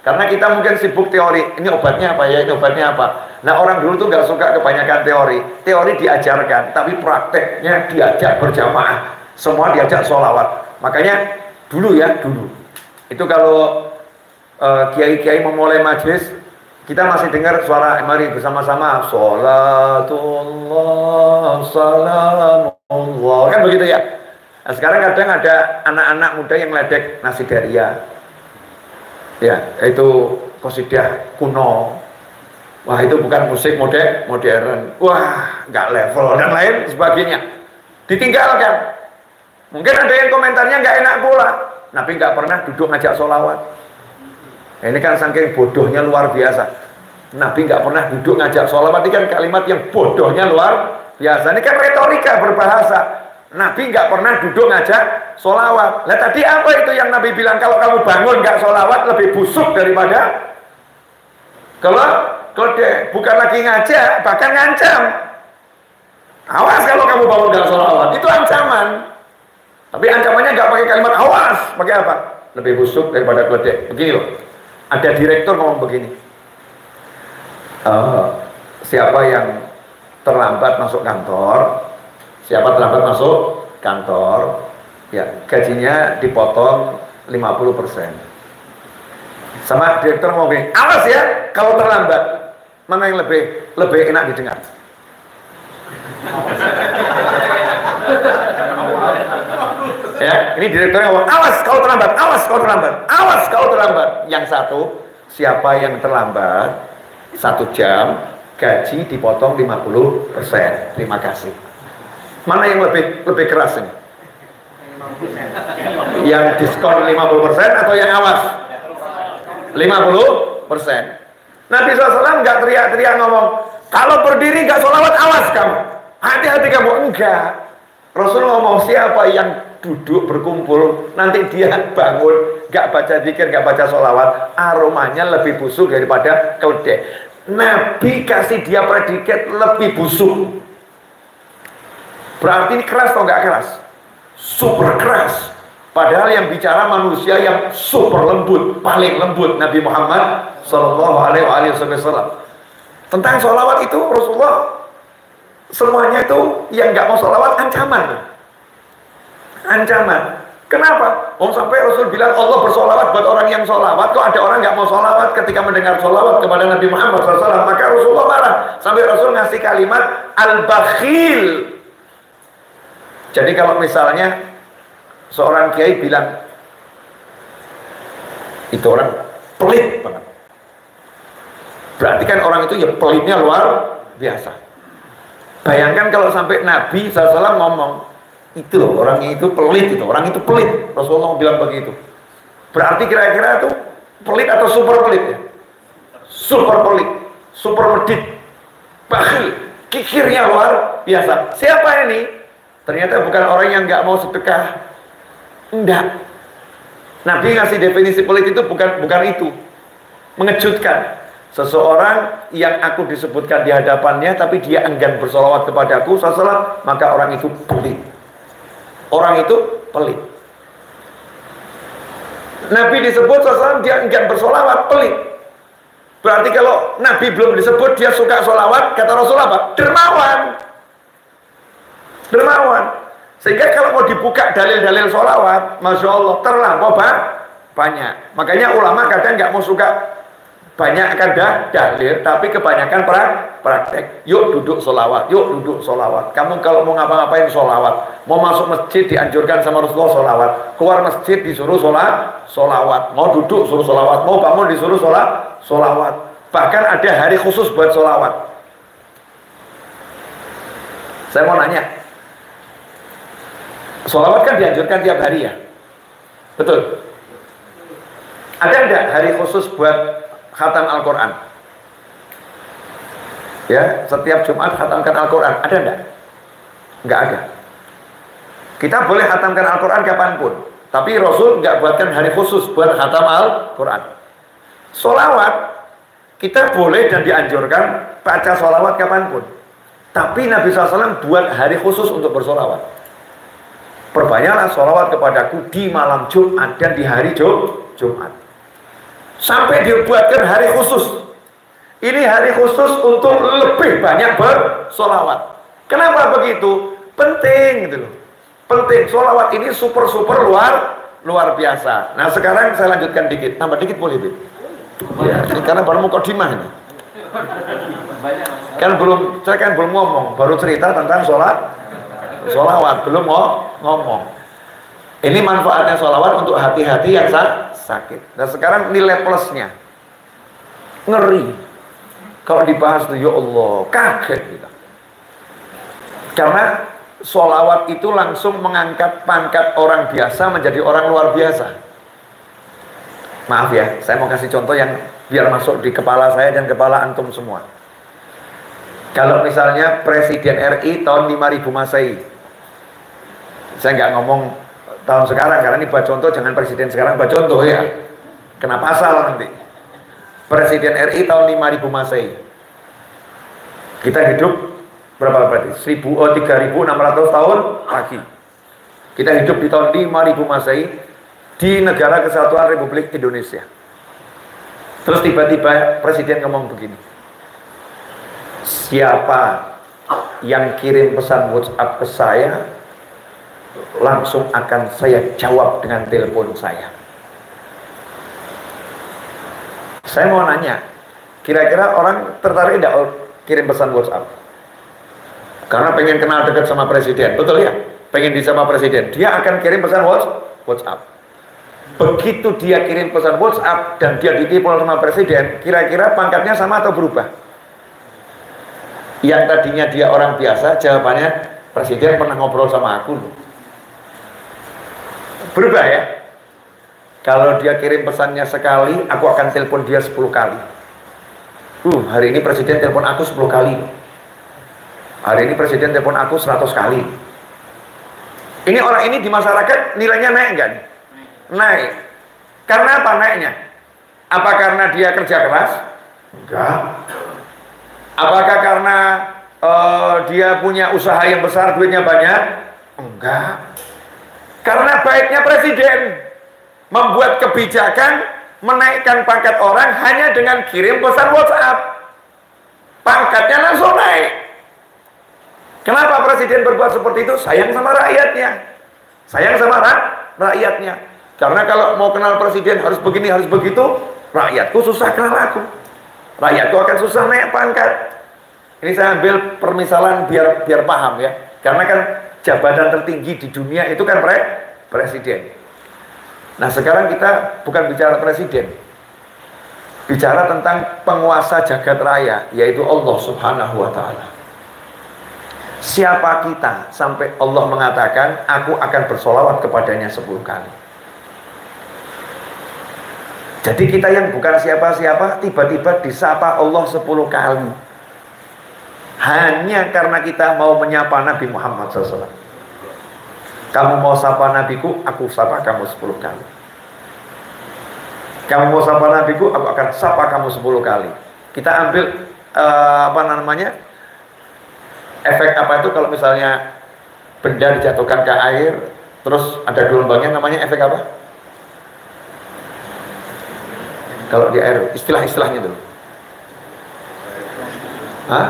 Karena kita mungkin sibuk teori. Ini obatnya apa ya? Ini obatnya apa? Nah orang dulu tuh nggak suka kebanyakan teori. Teori diajarkan, tapi prakteknya diajak berjamaah. Semua diajak sholawat. Makanya dulu ya, dulu. Itu kalau kiai-kiai memulai majelis, kita masih dengar suara, mari bersama-sama sholatullah, salamullah. Kan begitu ya? Nah, sekarang kadang ada anak-anak muda yang ledek nasidaria. Ya, itu qasidah kuno. Wah, itu bukan musik modern. Wah, nggak level dan lain sebagainya. Ditinggalkan. Mungkin ada yang komentarnya nggak enak pula. Nabi nggak pernah duduk ngajak sholawat. Ini kan saking bodohnya luar biasa. Nabi nggak pernah duduk ngajak sholawat. Ini kan kalimat yang bodohnya luar biasa. Ini kan retorika berbahasa. Nabi nggak pernah duduk ngajak sholawat. Nah tadi apa itu yang Nabi bilang? Kalau kamu bangun nggak sholawat lebih busuk daripada kalau bukan lagi ngajak, bahkan ngancam. Awas kalau kamu bangun nggak sholawat, itu ancaman. Tapi ancamannya nggak pakai kalimat awas, pakai apa? Lebih busuk daripada keledek. Begini loh, ada direktur ngomong begini. Siapa yang terlambat masuk kantor? Siapa terlambat masuk kantor, ya gajinya dipotong 50%. Sama direktur mau begini, awas ya kalau terlambat. Mana yang lebih enak didengar? Ya, ini direkturnya ngomong, awas kalau terlambat, awas kalau terlambat, awas kalau terlambat. Yang satu, siapa yang terlambat 1 jam, gaji dipotong 50%. Terima kasih. Mana yang lebih keras ini? Yang diskon 50% atau yang awas? 50%. Nabi SAW nggak teriak-teriak ngomong, kalau berdiri nggak sholawat awas kamu, hati-hati kamu. Enggak. Rasul ngomong siapa yang duduk berkumpul nanti dia bangun nggak baca zikir, nggak baca sholawat, aromanya lebih busuk daripada keledai. Nabi kasih dia predikat lebih busuk. Berarti ini keras atau nggak keras? Super keras. Padahal yang bicara manusia yang super lembut, paling lembut, Nabi Muhammad Sallallahu Alaihi Wasallam. Tentang sholawat itu Rasulullah semuanya itu yang nggak mau sholawat ancaman. Ancaman. Kenapa? Sampai Rasul bilang Allah bersolawat buat orang yang sholawat. Kok ada orang nggak mau sholawat ketika mendengar sholawat kepada Nabi Muhammad SAW? Maka Rasulullah marah. Sampai Rasul ngasih kalimat al-bakhil. Jadi kalau misalnya seorang kiai bilang itu orang pelit banget, berarti kan orang itu ya pelitnya luar biasa. Bayangkan kalau sampai Nabi SAW ngomong itu loh, orang itu pelit, itu orang itu pelit. Rasulullah bilang begitu. Berarti kira-kira itu pelit atau super pelit ya? Super pelit, super medit, bakhil, kikirnya luar biasa. Siapa ini? Ternyata bukan orang yang nggak mau sedekah. Enggak. Nabi ngasih definisi pelit itu bukan itu. Mengejutkan. Seseorang yang aku disebutkan di hadapannya tapi dia enggan bersolawat kepadaku SAW, maka orang itu pelit. Orang itu pelit. Nabi disebut SAW dia enggan bersolawat, pelit. Berarti kalau Nabi belum disebut dia suka sholawat, kata Rasul apa? Dermawan. Dermawan. Sehingga kalau mau dibuka dalil-dalil sholawat, Masya Allah, terlampau banyak. Makanya ulama kadang nggak mau suka banyak dalil, tapi kebanyakan praktek. Yuk duduk sholawat, yuk duduk sholawat. Kamu kalau mau ngapa-ngapain sholawat, mau masuk masjid dianjurkan sama Rasulullah sholawat, keluar masjid disuruh sholawat, mau duduk suruh sholawat, mau bangun disuruh sholawat. Bahkan ada hari khusus buat sholawat. Saya mau nanya, sholawat kan dianjurkan tiap hari ya? Betul? Ada enggak hari khusus buat khatam Al-Quran? Ya, setiap Jumat khatamkan Al-Quran. Ada enggak? Enggak ada. Kita boleh khatamkan Al-Quran kapanpun, tapi Rasul enggak buatkan hari khusus buat khatam Al-Quran. Sholawat kita boleh dan dianjurkan baca sholawat kapanpun, tapi Nabi SAW buat hari khusus untuk bersolawat. Perbanyaklah sholawat kepadaku di malam Jumat dan di hari Jumat. Sampai dibuatkan hari khusus. Ini hari khusus untuk lebih banyak bersolawat. Kenapa begitu? Penting gitu loh. Penting. Solawat ini super luar biasa. Nah sekarang saya lanjutkan dikit. Tambah dikit boleh, Bib? Ya, karena baru mukadimah ini. Saya kan belum ngomong, baru cerita tentang solawat, belum ngomong. Ini manfaatnya solawat untuk hati-hati yang sakit. Nah sekarang nilai plusnya ngeri. Kalau dibahas tuh ya Allah, kaget kita. Karena solawat itu langsung mengangkat pangkat orang biasa menjadi orang luar biasa. Maaf ya, saya mau kasih contoh yang biar masuk di kepala saya dan kepala antum semua. Kalau misalnya Presiden RI tahun 5000 Masehi, saya nggak ngomong tahun sekarang karena ini buat contoh, jangan presiden sekarang buat contoh ya, kena pasal nanti. Presiden RI tahun 5000 Masehi, kita hidup berapa berarti? 3600 tahun lagi. Kita hidup di tahun 5000 Masehi di Negara Kesatuan Republik Indonesia. Terus tiba-tiba presiden ngomong begini, siapa yang kirim pesan WhatsApp ke saya, langsung akan saya jawab dengan telepon saya. Saya mau nanya, kira-kira orang tertarik tidak kirim pesan WhatsApp? Karena pengen kenal dekat sama presiden, betul ya? Pengen di sama presiden, dia akan kirim pesan WhatsApp. Begitu dia kirim pesan WhatsApp dan dia ditelepon sama presiden, kira-kira pangkatnya sama atau berubah? Yang tadinya dia orang biasa, jawabannya, presiden pernah ngobrol sama aku loh. Berubah ya? Kalau dia kirim pesannya sekali, aku akan telepon dia 10 kali. Hari ini presiden telepon aku 10 kali. Hari ini presiden telepon aku 100 kali. Ini orang ini di masyarakat nilainya naik enggak nih? Naik. Karena apa naiknya? Apa karena dia kerja keras? Enggak. Apakah karena dia punya usaha yang besar, duitnya banyak? Enggak. Karena baiknya presiden membuat kebijakan menaikkan pangkat orang hanya dengan kirim pesan WhatsApp. Pangkatnya langsung naik. Kenapa presiden berbuat seperti itu? Sayang sama rakyatnya. Sayang sama rakyatnya. Karena kalau mau kenal presiden harus begini, harus begitu, rakyatku susah kenal aku. Rakyatku akan susah naik pangkat. Ini saya ambil permisalan biar paham ya. Karena kan jabatan tertinggi di dunia itu kan presiden. Nah sekarang kita bukan bicara presiden, bicara tentang penguasa jagat raya, yaitu Allah Subhanahu wa Ta'ala. Siapa kita sampai Allah mengatakan aku akan bersolawat kepadanya 10 kali? Jadi kita yang bukan siapa-siapa tiba-tiba disapa Allah 10 kali hanya karena kita mau menyapa Nabi Muhammad SAW. Kamu mau sapa nabiku, aku sapa kamu 10 kali. Kamu mau sapa nabiku, aku akan sapa kamu 10 kali. Kita ambil efek apa itu kalau misalnya benda dijatuhkan ke air terus ada gelombangnya, namanya efek apa? Kalau di air, istilahnya dulu. Hah?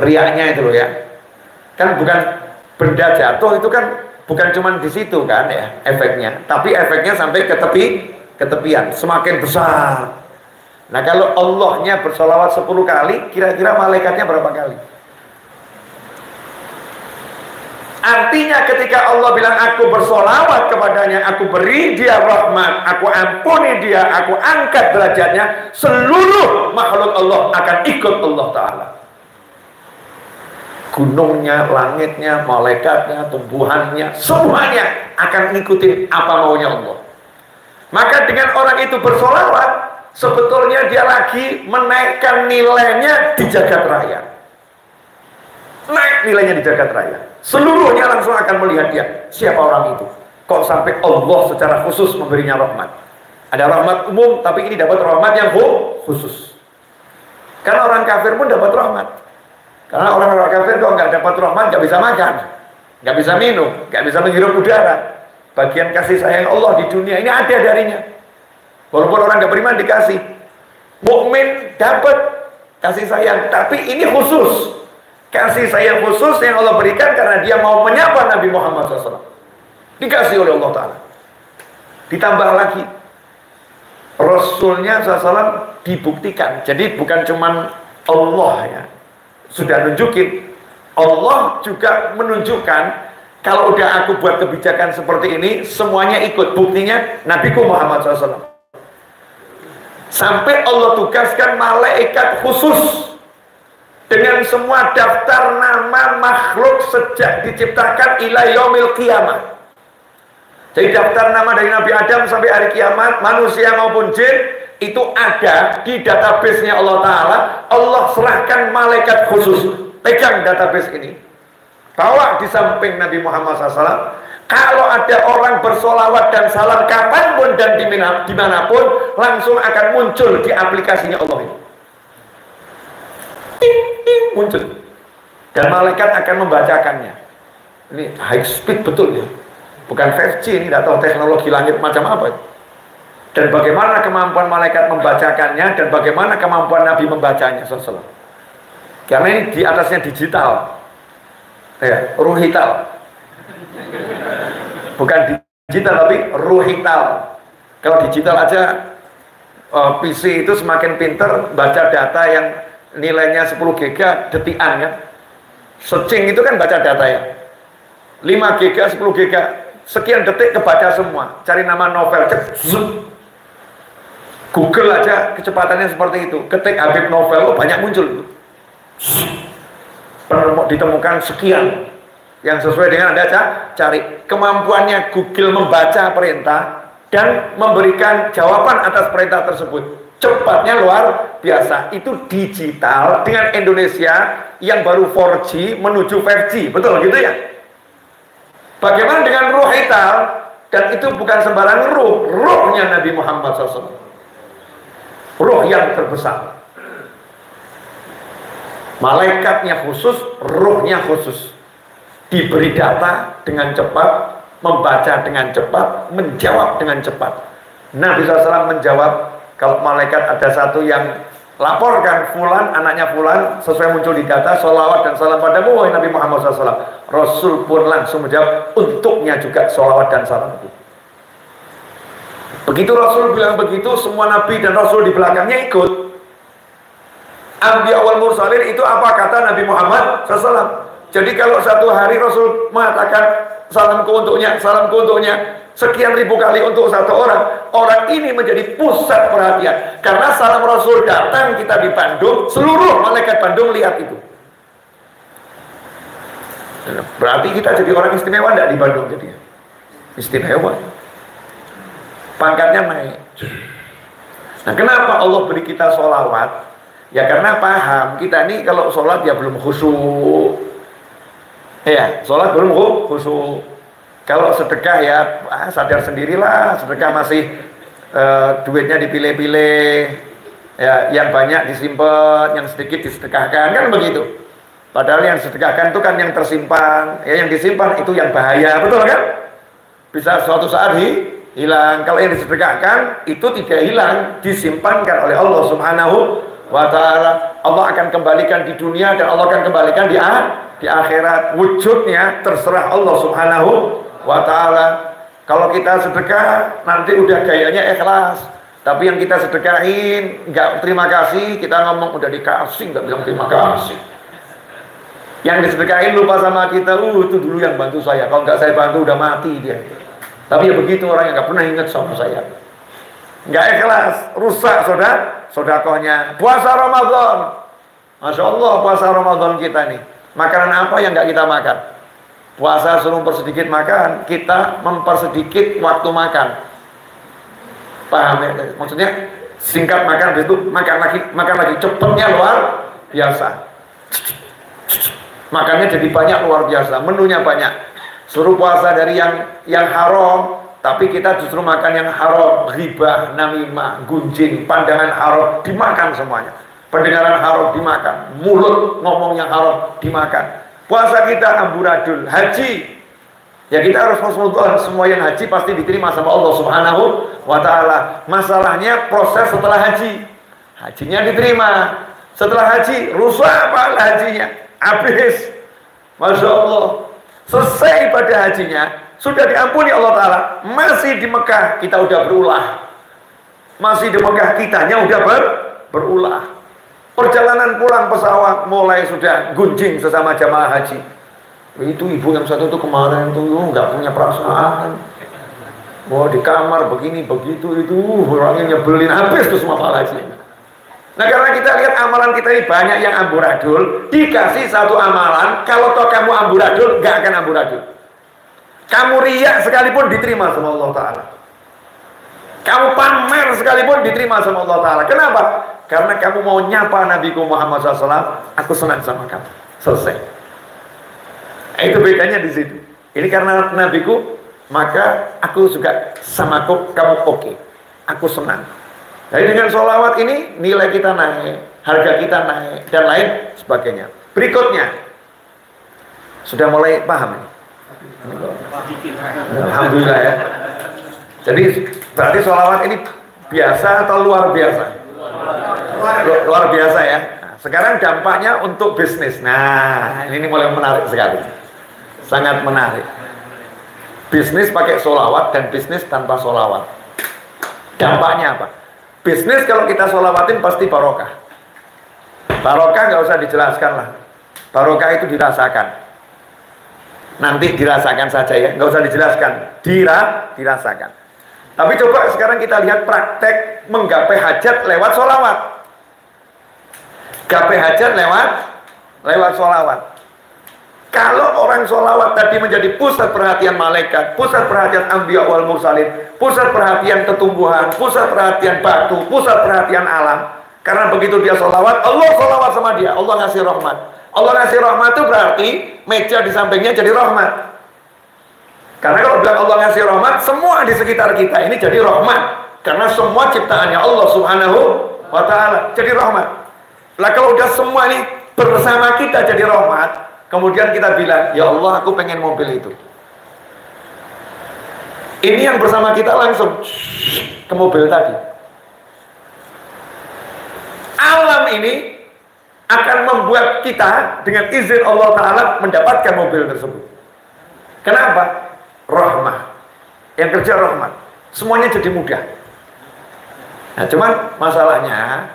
Riaknya itu loh ya. Kan bukan benda jatuh itu kan bukan cuma di situ kan ya efeknya, tapi efeknya sampai ke tepian, semakin besar. Nah kalau Allahnya bersolawat 10 kali, kira-kira malaikatnya berapa kali? Artinya ketika Allah bilang aku bersolawat kepadanya, aku beri dia rahmat, aku ampuni dia, aku angkat derajatnya, seluruh makhluk Allah akan ikut Allah Ta'ala. Gunungnya, langitnya, malaikatnya, tumbuhannya, semuanya akan ngikutin apa maunya Allah. Maka dengan orang itu bersolawat, sebetulnya dia lagi menaikkan nilainya di jagat raya. Naik nilainya di jagat raya. Seluruhnya langsung akan melihat dia. Siapa orang itu? Kok sampai Allah secara khusus memberinya rahmat? Ada rahmat umum, tapi ini dapat rahmat yang khusus. Karena orang kafir pun dapat rahmat. Karena orang-orang kafir kalau nggak dapat rahmat, nggak bisa makan, nggak bisa minum, nggak bisa menghirup udara. Bagian kasih sayang Allah di dunia ini ada darinya. Walaupun orang nggak beriman dikasih. Mukmin dapat kasih sayang, tapi ini khusus. Kasih sayang khusus yang Allah berikan karena dia mau menyapa Nabi Muhammad SAW. Dikasih oleh Allah Ta'ala. Ditambah lagi, Rasulnya SAW dibuktikan. Jadi bukan cuman Allah ya sudah nunjukin, Allah juga menunjukkan kalau udah aku buat kebijakan seperti ini, semuanya ikut. Buktinya Nabiku Muhammad SAW. Sampai Allah tugaskan malaikat khusus dengan semua daftar nama makhluk sejak diciptakan ila yaumil qiyamah. Jadi daftar nama dari Nabi Adam sampai hari kiamat, manusia maupun jin, itu ada di database-nya Allah Ta'ala. Allah serahkan malaikat khusus, pegang database ini, bawa di samping Nabi Muhammad SAW. Kalau ada orang bersolawat dan salam kapanpun dan dimanapun, langsung akan muncul di aplikasinya Allah ini. Muncul dan malaikat akan membacakannya. Ini high speed betul ya, bukan 5G, ini tidak tahu teknologi langit macam apa. Dan bagaimana kemampuan malaikat membacakannya dan bagaimana kemampuan Nabi membacanya SAW. Karena ini di atasnya digital ya, ruhital, bukan digital tapi ruhital. Kalau digital aja PC itu semakin pinter baca data yang nilainya 10 giga detikan kan. Searching itu kan baca data ya, 5 giga, 10 giga, sekian detik kebaca semua. Cari nama novel, cek Google aja kecepatannya seperti itu. Ketik Habib Novel, banyak muncul. Ditemukan sekian yang sesuai dengan Anda cari. Kemampuannya Google membaca perintah dan memberikan jawaban atas perintah tersebut cepatnya luar biasa. Itu digital dengan Indonesia yang baru 4G menuju 5G, betul gitu ya. Bagaimana dengan ruh hitam? Dan itu bukan sembarang ruh, ruhnya Nabi Muhammad SAW, ruh yang terbesar. Malaikatnya khusus, ruhnya khusus. Diberi data dengan cepat, membaca dengan cepat, menjawab dengan cepat. Nabi SAW menjawab. Kalau malaikat ada satu yang laporkan fulan, anaknya fulan, sesuai muncul di data, sholawat dan salam padamu wahai Nabi Muhammad SAW. Rasul pun langsung menjawab, untuknya juga sholawat dan salamku. Begitu Rasul bilang begitu, semua Nabi dan Rasul di belakangnya ikut. Anbiya wal mursalin itu apa kata Nabi Muhammad SAW. Jadi kalau satu hari Rasul mengatakan salamku untuknya, sekian ribu kali untuk satu orang, orang ini menjadi pusat perhatian. Karena salam Rasul datang kita di Bandung, seluruh malaikat Bandung lihat itu. Berarti kita jadi orang istimewa enggak di Bandung jadi? Istimewa. Pangkatnya naik. Nah, kenapa Allah beri kita sholawat? Ya karena paham kita ini kalau sholat ya belum khusyuk. Ya, sholat belum khusyuk. Kalau sedekah ya sadar sendirilah, sedekah masih duitnya dipilih-pilih, ya, yang banyak disimpan, yang sedikit disedekahkan, kan begitu. Padahal yang disedekahkan itu kan yang tersimpan, ya yang disimpan itu yang bahaya, betul kan? Bisa suatu saat hilang. Kalau yang disedekahkan itu tidak hilang, disimpankan oleh Allah Subhanahu wa ta'ala. Allah akan kembalikan di dunia dan Allah akan kembalikan di akhirat. Wujudnya terserah Allah subhanahu wa ta'ala. Kalau kita sedekah nanti udah gayanya ikhlas, tapi yang kita sedekahin nggak terima kasih, kita ngomong udah dikasih nggak bilang terima kasih. Yang disedekahin lupa sama kita, itu dulu yang bantu saya, kalau nggak saya bantu udah mati dia. Tapi ya begitu, orang yang nggak pernah ingat sama saya, nggak ikhlas, rusak sodakohnya. Puasa Ramadan, Masya Allah, puasa Ramadan kita nih, makanan apa yang nggak kita makan? Puasa suruh mempersedikit makan, kita mempersedikit waktu makan. Paham ya? Maksudnya singkat makan, habis itu makan lagi, cepetnya luar biasa. Makannya jadi banyak, luar biasa, menunya banyak. Suruh puasa dari yang haram, tapi kita justru makan yang haram, ghibah, namimah, gunjing, pandangan haram dimakan semuanya. Pendengaran haram dimakan, mulut ngomong yang haram dimakan. Puasa kita amburadul, haji. Ya kita harus husnudzon, semua yang haji pasti diterima sama Allah subhanahu wa ta'ala. Masalahnya proses setelah haji. Hajinya diterima. Setelah haji, rusak apa hajinya? Habis. Masya Allah. Selesai ibadah hajinya, sudah diampuni Allah ta'ala. Masih di Mekah, kita udah berulah. Masih di Mekah, kitanya udah berulah. Perjalanan pulang pesawat mulai sudah gunjing sesama jamaah haji. Itu ibu yang satu itu kemarin tuh nggak punya perasaan. Mau di kamar begini begitu itu orangnya nyebelin, habis tuh semua pahala haji. Nah karena kita lihat amalan kita ini banyak yang amburadul, dikasih satu amalan, kalau toh kamu amburadul nggak akan amburadul. Kamu riak sekalipun diterima sama Allah Ta'ala. Kamu pamer sekalipun diterima sama Allah Ta'ala. Kenapa? Karena kamu mau nyapa Nabiku Muhammad SAW, aku senang sama kamu. Selesai. Itu bedanya di situ. Ini karena Nabiku, maka aku juga sama kamu oke. Aku senang. Jadi dengan sholawat ini, nilai kita naik, harga kita naik, dan lain sebagainya. Berikutnya, sudah mulai paham ini? Alhamdulillah ya. Jadi berarti sholawat ini biasa atau luar biasa? Luar biasa ya. Nah, sekarang dampaknya untuk bisnis. Nah, ini mulai menarik sekali. Sangat menarik. Bisnis pakai sholawat dan bisnis tanpa sholawat. Dampaknya apa? Bisnis kalau kita sholawatin pasti barokah. Barokah nggak usah dijelaskan lah. Barokah itu dirasakan. Nanti dirasakan saja ya, nggak usah dijelaskan. Dirasakan. Tapi coba sekarang kita lihat praktek menggapai hajat lewat sholawat. Gapai hajat lewat sholawat. Kalau orang sholawat tadi menjadi pusat perhatian malaikat, pusat perhatian anbiya wal mursalin, pusat perhatian tumbuhan, pusat perhatian batu, pusat perhatian alam. Karena begitu dia sholawat, Allah sholawat sama dia, Allah ngasih rahmat. Allah ngasih rahmat itu berarti meja di sampingnya jadi rahmat. Karena kalau bilang Allah ngasih rahmat, semua di sekitar kita ini jadi rahmat. Karena semua ciptaannya Allah subhanahu wa ta'ala jadi rahmat. Lah kalau udah semua ini bersama kita jadi rahmat, kemudian kita bilang, ya Allah aku pengen mobil itu. Ini yang bersama kita langsung ke mobil tadi. Alam ini akan membuat kita dengan izin Allah Ta'ala mendapatkan mobil tersebut. Kenapa? Rahmah. Yang kerja rahmat. Semuanya jadi mudah. Nah cuman masalahnya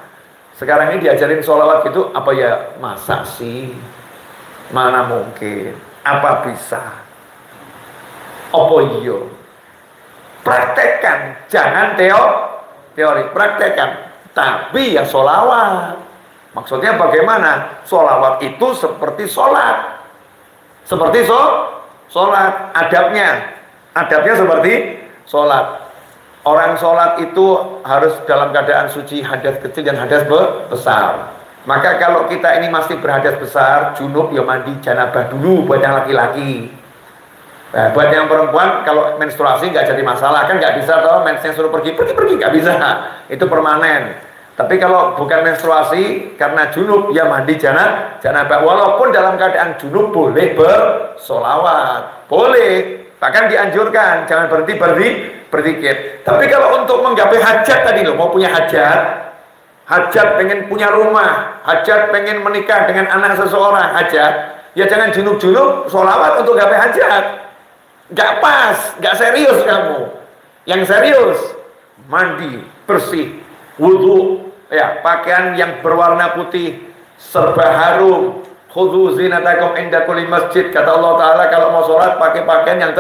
sekarang ini diajarin sholawat gitu, apa ya, masa sih? Mana mungkin? Apa bisa? Apa iya? Praktekkan, jangan teori, praktekkan. Tapi ya sholawat. Maksudnya bagaimana? Sholawat itu seperti sholat. Seperti sholat. Adabnya seperti sholat. Orang sholat itu harus dalam keadaan suci, hadas kecil dan hadas besar. Maka kalau kita ini masih berhadas besar, junub ya mandi janabah dulu buat yang laki-laki. Nah, buat yang perempuan kalau menstruasi nggak jadi masalah, kan nggak bisa toh mensnya suruh pergi nggak bisa, itu permanen. Tapi kalau bukan menstruasi karena junub ya mandi janabah. Walaupun dalam keadaan junub boleh bersolawat, boleh, bahkan dianjurkan jangan berzikir. Tapi kalau untuk menggapai hajat tadi loh, mau punya hajat hajat pengen punya rumah, hajat pengen menikah dengan anak seseorang, hajat, ya jangan junub-junub sholawat untuk gapai hajat. Gak pas, gak serius kamu. Yang serius, mandi, bersih, wudhu, ya, pakaian yang berwarna putih, serba harum. Khudhu zinatakum inda kulli masjid. Kata Allah Ta'ala, kalau mau sholat pakai pakaian yang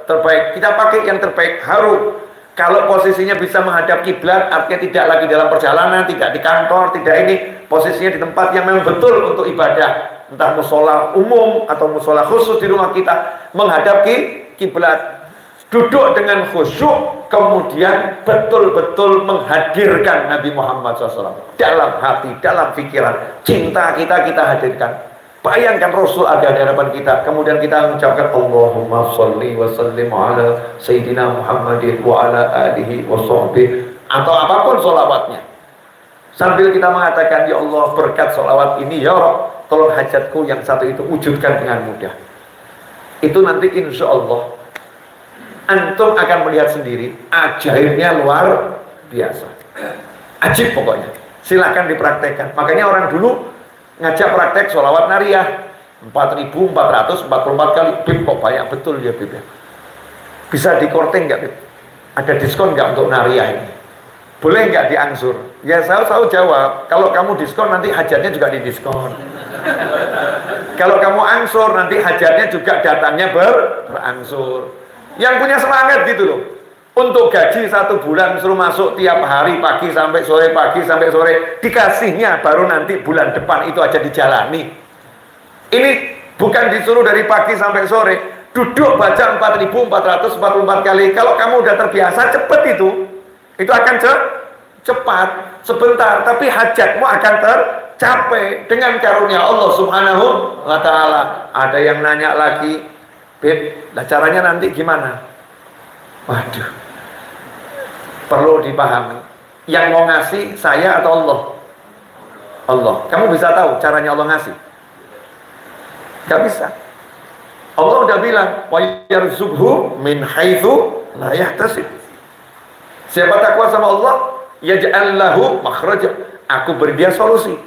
terbaik. Kita pakai yang terbaik, harum. Kalau posisinya bisa menghadap kiblat, artinya tidak lagi dalam perjalanan, tidak di kantor, tidak ini, posisinya di tempat yang memang betul untuk ibadah, entah musola umum atau musola khusus di rumah kita, menghadap kiblat, duduk dengan khusyuk, kemudian betul-betul menghadirkan Nabi Muhammad SAW dalam hati, dalam pikiran, cinta kita hadirkan. Bayangkan Rasul ada di hadapan kita, kemudian kita mengucapkan Allahumma sholli wa sallim ala Sayyidina Muhammadin wa ala alihi wa sahbihi, atau apapun sholawatnya, sambil kita mengatakan, ya Allah, berkat sholawat ini, ya Rabb, tolong hajatku yang satu itu wujudkan dengan mudah. Itu nanti insya Allah antum akan melihat sendiri, ajaibnya luar biasa, ajib pokoknya. Silahkan dipraktekkan. Makanya orang dulu ngajak praktek sholawat nariyah 4.444 kali. Bib, kok banyak betul ya Bib ya. Bisa dikorting nggak Bib? Ada diskon nggak untuk nariyah ini? Boleh nggak diangsur? Ya saya selalu jawab, kalau kamu diskon nanti hajatnya juga didiskon. Kalau kamu angsur nanti hajatnya juga datangnya berangsur. Yang punya semangat gitu loh, untuk gaji 1 bulan suruh masuk tiap hari pagi sampai sore, pagi sampai sore, dikasihnya baru nanti bulan depan itu aja dijalani. Ini bukan disuruh dari pagi sampai sore, duduk baca 4.444 kali. Kalau kamu udah terbiasa, cepet itu akan cepat, sebentar, tapi hajatmu akan tercapai dengan karunia Allah Subhanahu wa Ta'ala. Ada yang nanya lagi, Beb, nah caranya nanti gimana? Waduh, perlu dipahami, yang mau ngasih saya atau Allah? Allah. Kamu bisa tahu caranya Allah ngasih? Gak bisa. Allah udah bilang, wa yarzuqhu min haitsu la yahtasib. Siapa takwa sama Allah, yaj'al lahu makhraja, aku beri dia solusi.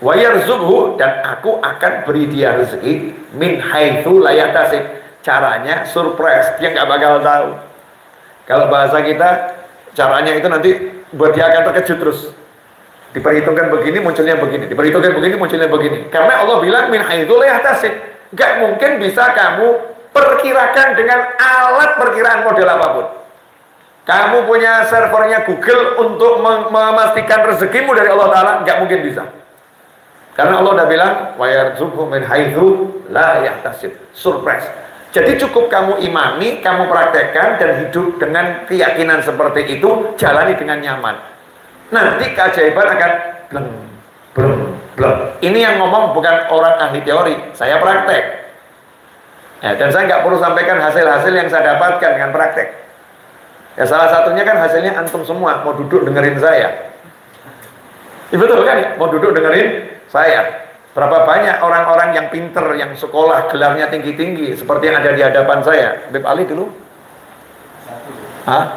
Wa yarzuqhu, dan aku akan beri dia rezeki min haitsu la yahtasib. Caranya surprise, dia nggak bakal tahu. Kalau bahasa kita, caranya itu nanti buat dia akan terkejut terus. Diperhitungkan begini, munculnya begini. Diperhitungkan begini, munculnya begini. Karena Allah bilang min haitsu la yahtasib. Nggak mungkin bisa kamu perkirakan dengan alat perkiraan model apapun. Kamu punya servernya Google untuk memastikan rezekimu dari Allah Ta'ala, nggak mungkin bisa. Karena Allah udah bilang, wa yarzuqhu min haitsu la yahtasib. Surprise. Jadi cukup kamu imani, kamu praktekkan dan hidup dengan keyakinan seperti itu, jalani dengan nyaman. Nanti keajaiban akan bleng. Ini yang ngomong bukan orang ahli teori, saya praktek. Ya, dan saya nggak perlu sampaikan hasil-hasil yang saya dapatkan dengan praktek. Ya salah satunya kan hasilnya antum semua mau duduk dengerin saya. Ya, betul kan ya? Mau duduk dengerin saya. Berapa banyak orang-orang yang pinter, yang sekolah gelarnya tinggi-tinggi seperti yang ada di hadapan saya. Beb Ali dulu? Hah?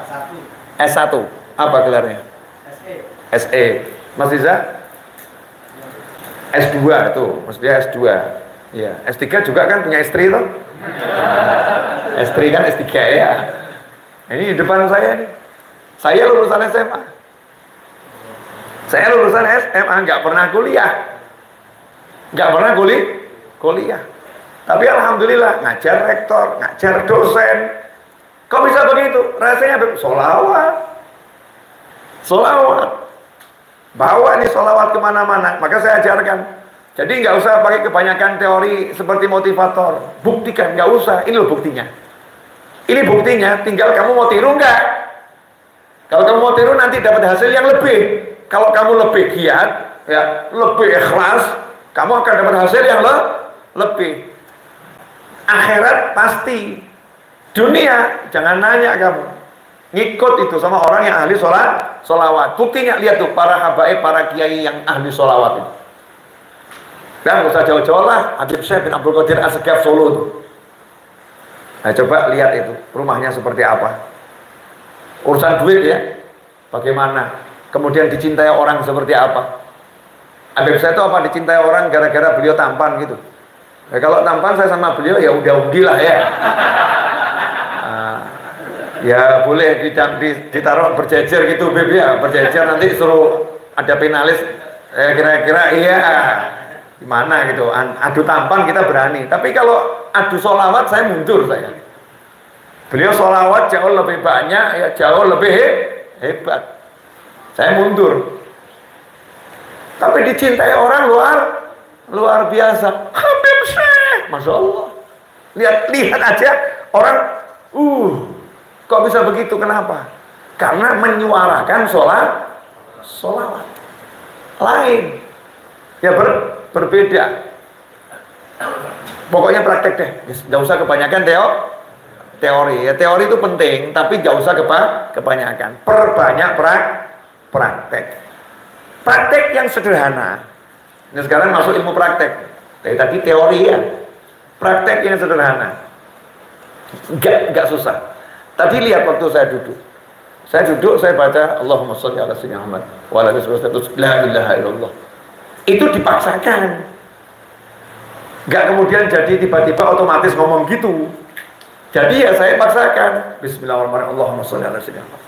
S1. Apa gelarnya? SE. Mas Riza? S2 itu, maksudnya S2. Ya, S3 juga kan punya istri tuh. S3 kan S3 ya. Ini di depan saya nih. Saya lulusan SMA. Saya lulusan SMA, nggak pernah kuliah. Nggak pernah kuliah. Tapi alhamdulillah ngajar rektor, ngajar dosen. Kok bisa begitu? Rasanya solawat. Bawa nih solawat kemana-mana. Maka saya ajarkan. Jadi nggak usah pakai kebanyakan teori seperti motivator. Buktikan, nggak usah. Ini loh buktinya. Ini buktinya. Tinggal kamu mau tiru nggak? Kalau kamu mau tiru nanti dapat hasil yang lebih. Kalau kamu lebih giat, ya lebih ikhlas, kamu akan dapat hasil yang lebih. Akhirat pasti. Dunia jangan nanya kamu. Ngikut itu sama orang yang ahli sholawat. Buktinya lihat tuh para habaib, para kiai yang ahli sholawat itu. Dan nggak usah jauh-jauh lah. Habib Syekh bin Abdul Qadir As-Segaf Solo tuh. Nah coba lihat itu rumahnya seperti apa. Urusan duit ya, bagaimana? kemudian dicintai orang seperti apa. Habib saya itu apa dicintai orang gara-gara beliau tampan gitu. Ya, kalau tampan saya sama beliau ya udah udilah ya. Ya boleh ditaruh berjejer gitu Beb ya, berjejer nanti suruh ada finalis. Kira-kira iya gimana gitu. Adu tampan kita berani, tapi kalau adu sholawat saya mundur saya. Beliau sholawat jauh lebih banyak, ya jauh lebih hebat. Saya mundur. Tapi dicintai orang luar biasa. Habib Syekh, masya Allah. Lihat aja orang, kok bisa begitu? Kenapa? Karena menyuarakan sholawat lain. Ya berbeda. Pokoknya praktek deh. Gak usah kebanyakan teori. Ya teori itu penting, tapi gak usah kebanyakan. Perbanyak praktek. Praktek yang sederhana. Nah sekarang masuk ilmu praktek. Dari tadi teori ya. Praktek yang sederhana. Gak susah. Tadi lihat waktu saya duduk. Saya baca Allahumma sholli ala sayyidina Muhammad wa ala alihi wasallam. La ilaha illallah. Itu dipaksakan. Gak kemudian jadi tiba-tiba otomatis ngomong gitu. Jadi ya saya paksakan. Bismillahirrahmanirrahim. Allahumma sholli ala sayyidina Muhammad.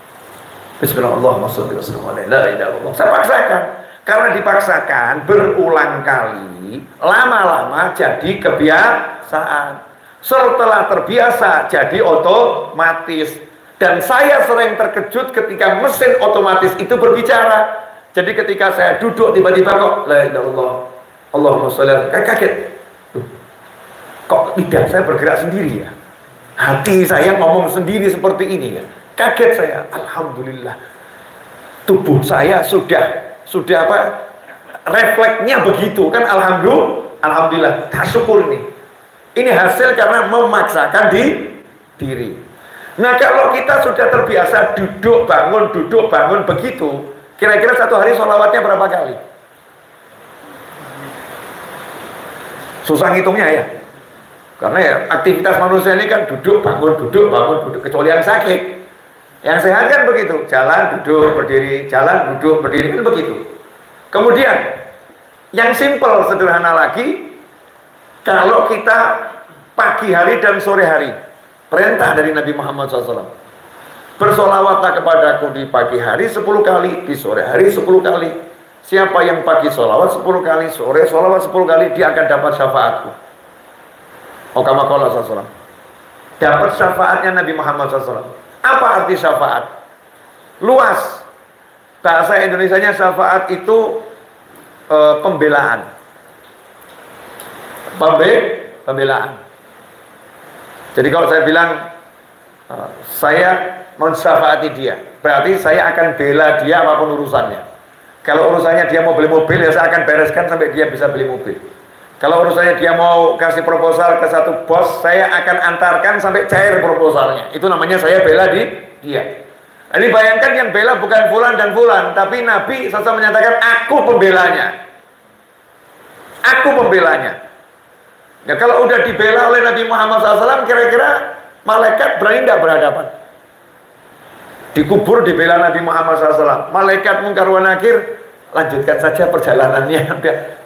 Bismillahirrahmanirrahim. La ilaha illallah. Saya paksakan. Karena dipaksakan berulang kali, lama-lama jadi kebiasaan. Setelah terbiasa jadi otomatis. Dan saya sering terkejut ketika mesin otomatis itu berbicara. Jadi ketika saya duduk tiba-tiba kok la ilaha illallah. Allahumma sholli ala, kaget. Kok lidah saya bergerak sendiri ya? Hati saya ngomong sendiri seperti ini ya. Kaget saya, alhamdulillah. Tubuh saya sudah apa? Refleksnya begitu kan, alhamdulillah. Syukur ini. Ini hasil karena memaksakan diri. Nah kalau kita sudah terbiasa duduk bangun begitu, kira-kira satu hari sholawatnya berapa kali? Susah ngitungnya ya. Karena ya aktivitas manusia ini kan duduk bangun, kecuali yang sakit. Yang sehat kan begitu, jalan, duduk, berdiri, jalan, duduk, berdiri, kan begitu. Kemudian, yang simpel, sederhana lagi, kalau kita pagi hari dan sore hari, perintah dari Nabi Muhammad SAW, bersolawatlah kepadaku di pagi hari 10 kali, di sore hari 10 kali. Siapa yang pagi solawat 10 kali, sore solawat 10 kali, dia akan dapat syafaatku. Kama qala SAW. Dapat syafaatnya Nabi Muhammad SAW. Apa arti syafaat? Luas. Bahasa Indonesianya syafaat itu pembelaan. Pembelaan. Jadi kalau saya bilang saya mensyafaati dia, berarti saya akan bela dia apapun urusannya. Kalau urusannya dia mau beli mobil, ya saya akan bereskan sampai dia bisa beli mobil. Kalau urusannya dia mau kasih proposal ke satu bos, saya akan antarkan sampai cair proposalnya. Itu namanya saya bela dia. Ini bayangkan yang bela bukan fulan dan fulan, tapi Nabi SAW menyatakan aku pembelanya. Aku pembelanya. Ya kalau udah dibela oleh Nabi Muhammad SAW, kira-kira malaikat berani tidak berhadapan? Dikubur dibela Nabi Muhammad SAW. Malaikat Munkar wa Nakir, lanjutkan saja perjalanannya.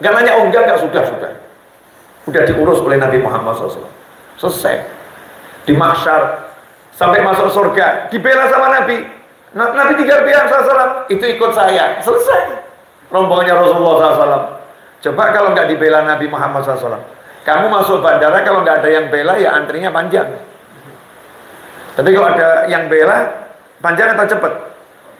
Enggak nanya, oh enggak, sudah. Udah diurus oleh Nabi Muhammad SAW. Selesai. Di mahsyar sampai masuk surga dibela sama Nabi. Nabi tinggal bilang SAW, itu ikut saya. Selesai. Rombongannya Rasulullah SAW. Coba kalau nggak dibela Nabi Muhammad SAW. Kamu masuk bandara kalau nggak ada yang bela ya antrinya panjang. Tapi kalau ada yang bela panjang atau cepet?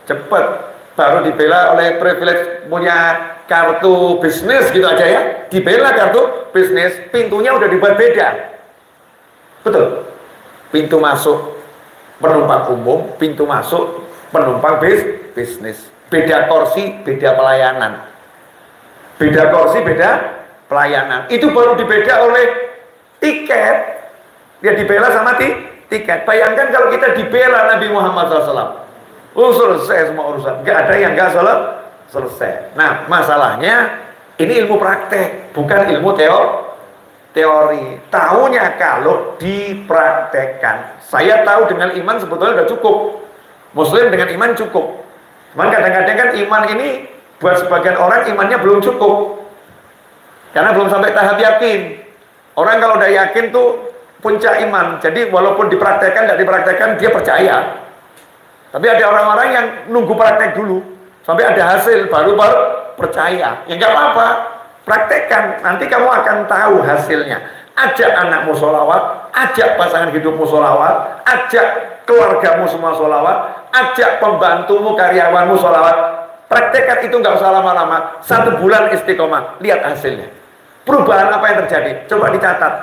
Cepet. Baru dibela oleh privilege punya kartu bisnis gitu aja ya, dibela kartu bisnis, pintunya udah dibuat beda. Betul. Pintu masuk penumpang umum, pintu masuk penumpang bisnis. Beda kursi, beda pelayanan. Beda kursi, beda pelayanan. Itu baru dibeda oleh tiket. Dia dibela sama tiket. Bayangkan kalau kita dibela Nabi Muhammad SAW. Selesai semua urusan. Gak ada yang gak selesai. Nah, masalahnya ini ilmu praktek, bukan ilmu teori. Tahunya kalau dipraktekkan. Saya tahu dengan iman sebetulnya sudah cukup. Muslim dengan iman cukup. Cuman kadang-kadang kan iman ini buat sebagian orang imannya belum cukup. Karena belum sampai tahap yakin. Orang kalau udah yakin tuh puncak iman. Jadi walaupun dipraktekkan, tidak dipraktekkan, dia percaya. Tapi ada orang-orang yang nunggu praktek dulu. Sampai ada hasil, baru percaya. Ya nggak apa-apa. Praktekkan, nanti kamu akan tahu hasilnya. Ajak anakmu sholawat, ajak pasangan hidupmu sholawat, ajak keluargamu semua sholawat, ajak pembantumu, karyawanmu sholawat. Praktekkan itu nggak usah lama-lama. 1 bulan istiqomah, lihat hasilnya. Perubahan apa yang terjadi? Coba dicatat.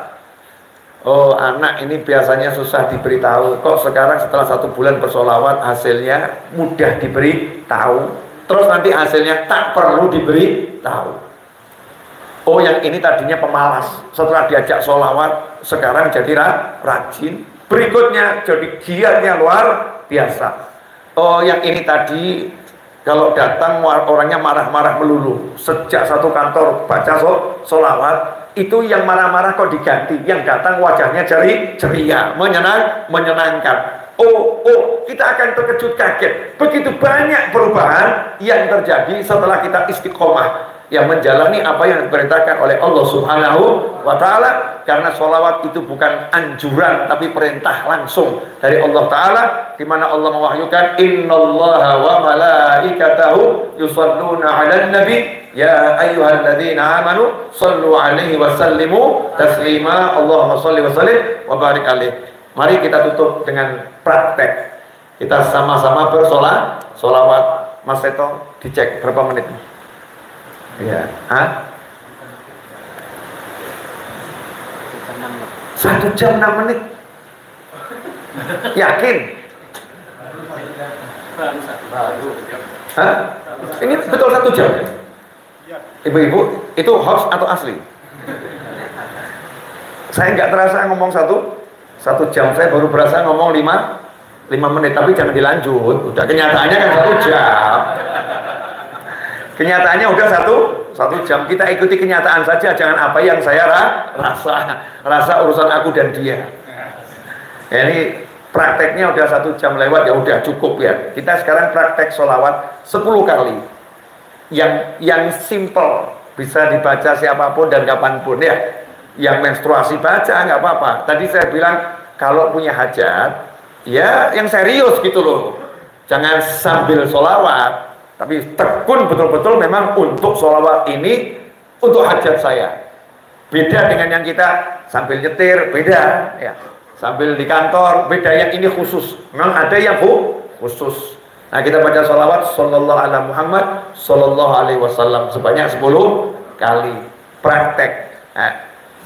Oh, anak ini biasanya susah diberitahu. Kok sekarang setelah 1 bulan bersolawat hasilnya mudah diberitahu. Terus nanti hasilnya tak perlu diberitahu. Oh, yang ini tadinya pemalas. Setelah diajak sholawat, sekarang jadi rajin. Berikutnya jadi giatnya luar biasa. Oh, yang ini tadi kalau datang orangnya marah-marah melulu. Sejak satu kantor baca sholawat, itu yang marah-marah kok diganti. Yang datang wajahnya ceria, menyenangkan. Oh, kita akan terkejut kaget. Begitu banyak perubahan yang terjadi setelah kita istiqomah, yang menjalani apa yang diperintahkan oleh Allah Subhanahu wa Ta'ala. Karena sholawat itu bukan anjuran, tapi perintah langsung dari Allah Ta'ala, di mana Allah mewahyukan, innallaha wa malaikatahu yusalluna 'alan nabi ya ayyuhalladzina amanu sallu 'alaihi wa sallimu taslima. Allahumma shalli wa sallim wa barik alaihi. Mari kita tutup dengan praktek. Kita sama-sama bersolawat. Mas Seto, dicek berapa menit? Ya, 1 jam 6 menit. Yakin? Ini betul 1 jam? Ibu-ibu, itu hoax atau asli? Saya nggak terasa ngomong 1 jam. Saya baru berasa ngomong 5 menit. Tapi jangan dilanjut. Udah kenyataannya kan 1 jam. Kenyataannya udah 1 jam. Kita ikuti kenyataan saja, jangan apa yang saya rasa urusan aku dan dia. Ya, ini prakteknya udah 1 jam lewat, ya udah cukup ya. Kita sekarang praktek sholawat 10 kali. Yang simple, bisa dibaca siapapun dan kapanpun ya. Yang menstruasi baca nggak apa-apa. Tadi saya bilang kalau punya hajat, ya yang serius gitu loh. Jangan sambil sholawat. Tapi tekun betul-betul memang untuk sholawat ini, untuk hajat saya. Beda dengan yang kita sambil nyetir, beda ya. Sambil di kantor, beda. Yang ini khusus. Memang ada yang khusus. Nah, kita baca sholawat sallallahu ala Muhammad sallallahu alaihi wasallam sebanyak 10 kali. Praktek. Nah,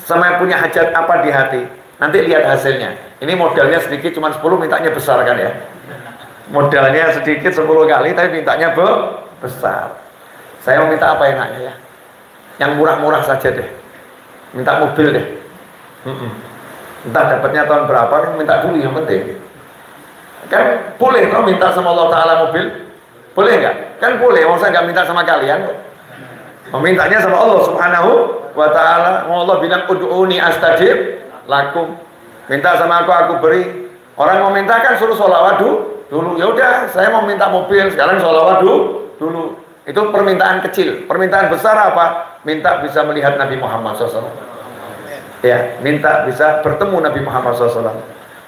sama punya hajat apa di hati, nanti lihat hasilnya. Ini modalnya sedikit, cuma 10, mintanya besar kan ya. Modalnya sedikit 10 kali, tapi mintanya besar. Saya mau minta apa enaknya ya? Yang murah-murah saja deh. Minta mobil deh. Entah dapatnya tahun berapa, kan minta dulu yang penting. Kan boleh kalau minta sama Allah Ta'ala mobil? Boleh nggak? Kan boleh, mau saya nggak minta sama kalian. Memintanya sama Allah Subhanahu wa Ta'ala. Allah bilang, ud'uni astajib lakum. Minta sama aku beri. Orang mau minta kan suruh sholawat dulu. Ya udah, saya mau minta mobil, sekarang sholawat dulu. Itu permintaan kecil. Permintaan besar apa? Minta bisa melihat Nabi Muhammad SAW. Ya, minta bisa bertemu Nabi Muhammad SAW.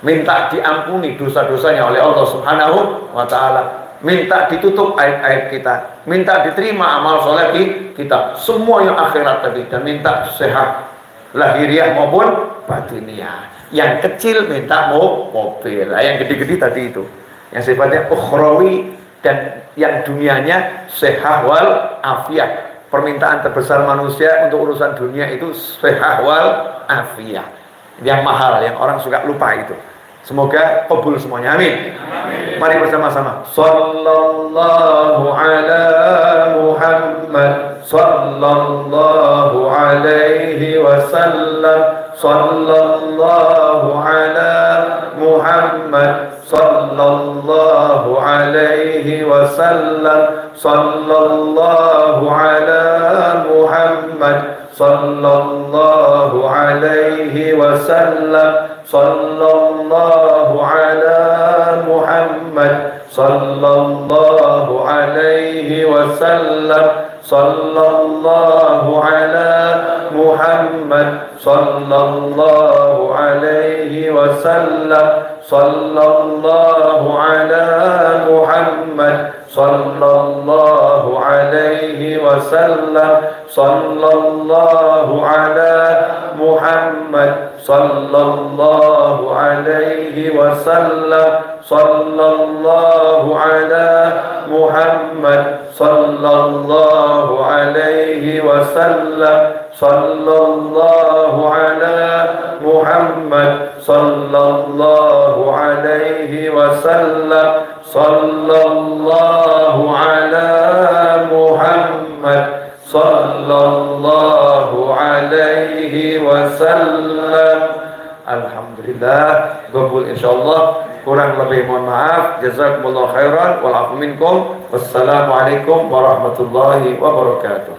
Minta diampuni dosa-dosanya oleh Allah Subhanahu wa Ta'ala. Minta ditutup aib-aib kita. Minta diterima amal soleh kita. Semua yang akhirat tadi. Dan minta sehat lahiriah maupun batiniah. Yang kecil minta mobil. Yang gede-gede tadi itu. Yang sifatnya ukhrawi, dan yang dunianya sehat wal afiat. Permintaan terbesar manusia untuk urusan dunia itu sehat wal afiat. Yang mahal, yang orang suka lupa itu. Semoga kabul semuanya, amin. Mari bersama-sama. Sallallahu ala Muhammad, sallallahu alaihi wasallam, sallallahu ala Muhammad, sallallahu alaihi wasallam, sallallahu ala Muhammad, sallallahu alaihi wasallam, sallallahu ala Muhammad sallallahu alaihi wasallam sallallahu ala Muhammad sallallahu alaihi wasallam sallallahu ala Muhammad sallallahu alaihi wasallam sallallahu ala Muhammad sallallahu alaihi wasallam sallallahu ala Muhammad sallallahu alaihi wasallam sallallahu ala Muhammad sallallahu alaihi wasallam sallallahu ala Muhammad sallallahu alaihi wasallam. Alhamdulillah, qabul insyaallah. Kurang lebih mohon maaf. Jazakumullah khairan wal afu minkum. Wassalamualaikum warahmatullahi wabarakatuh.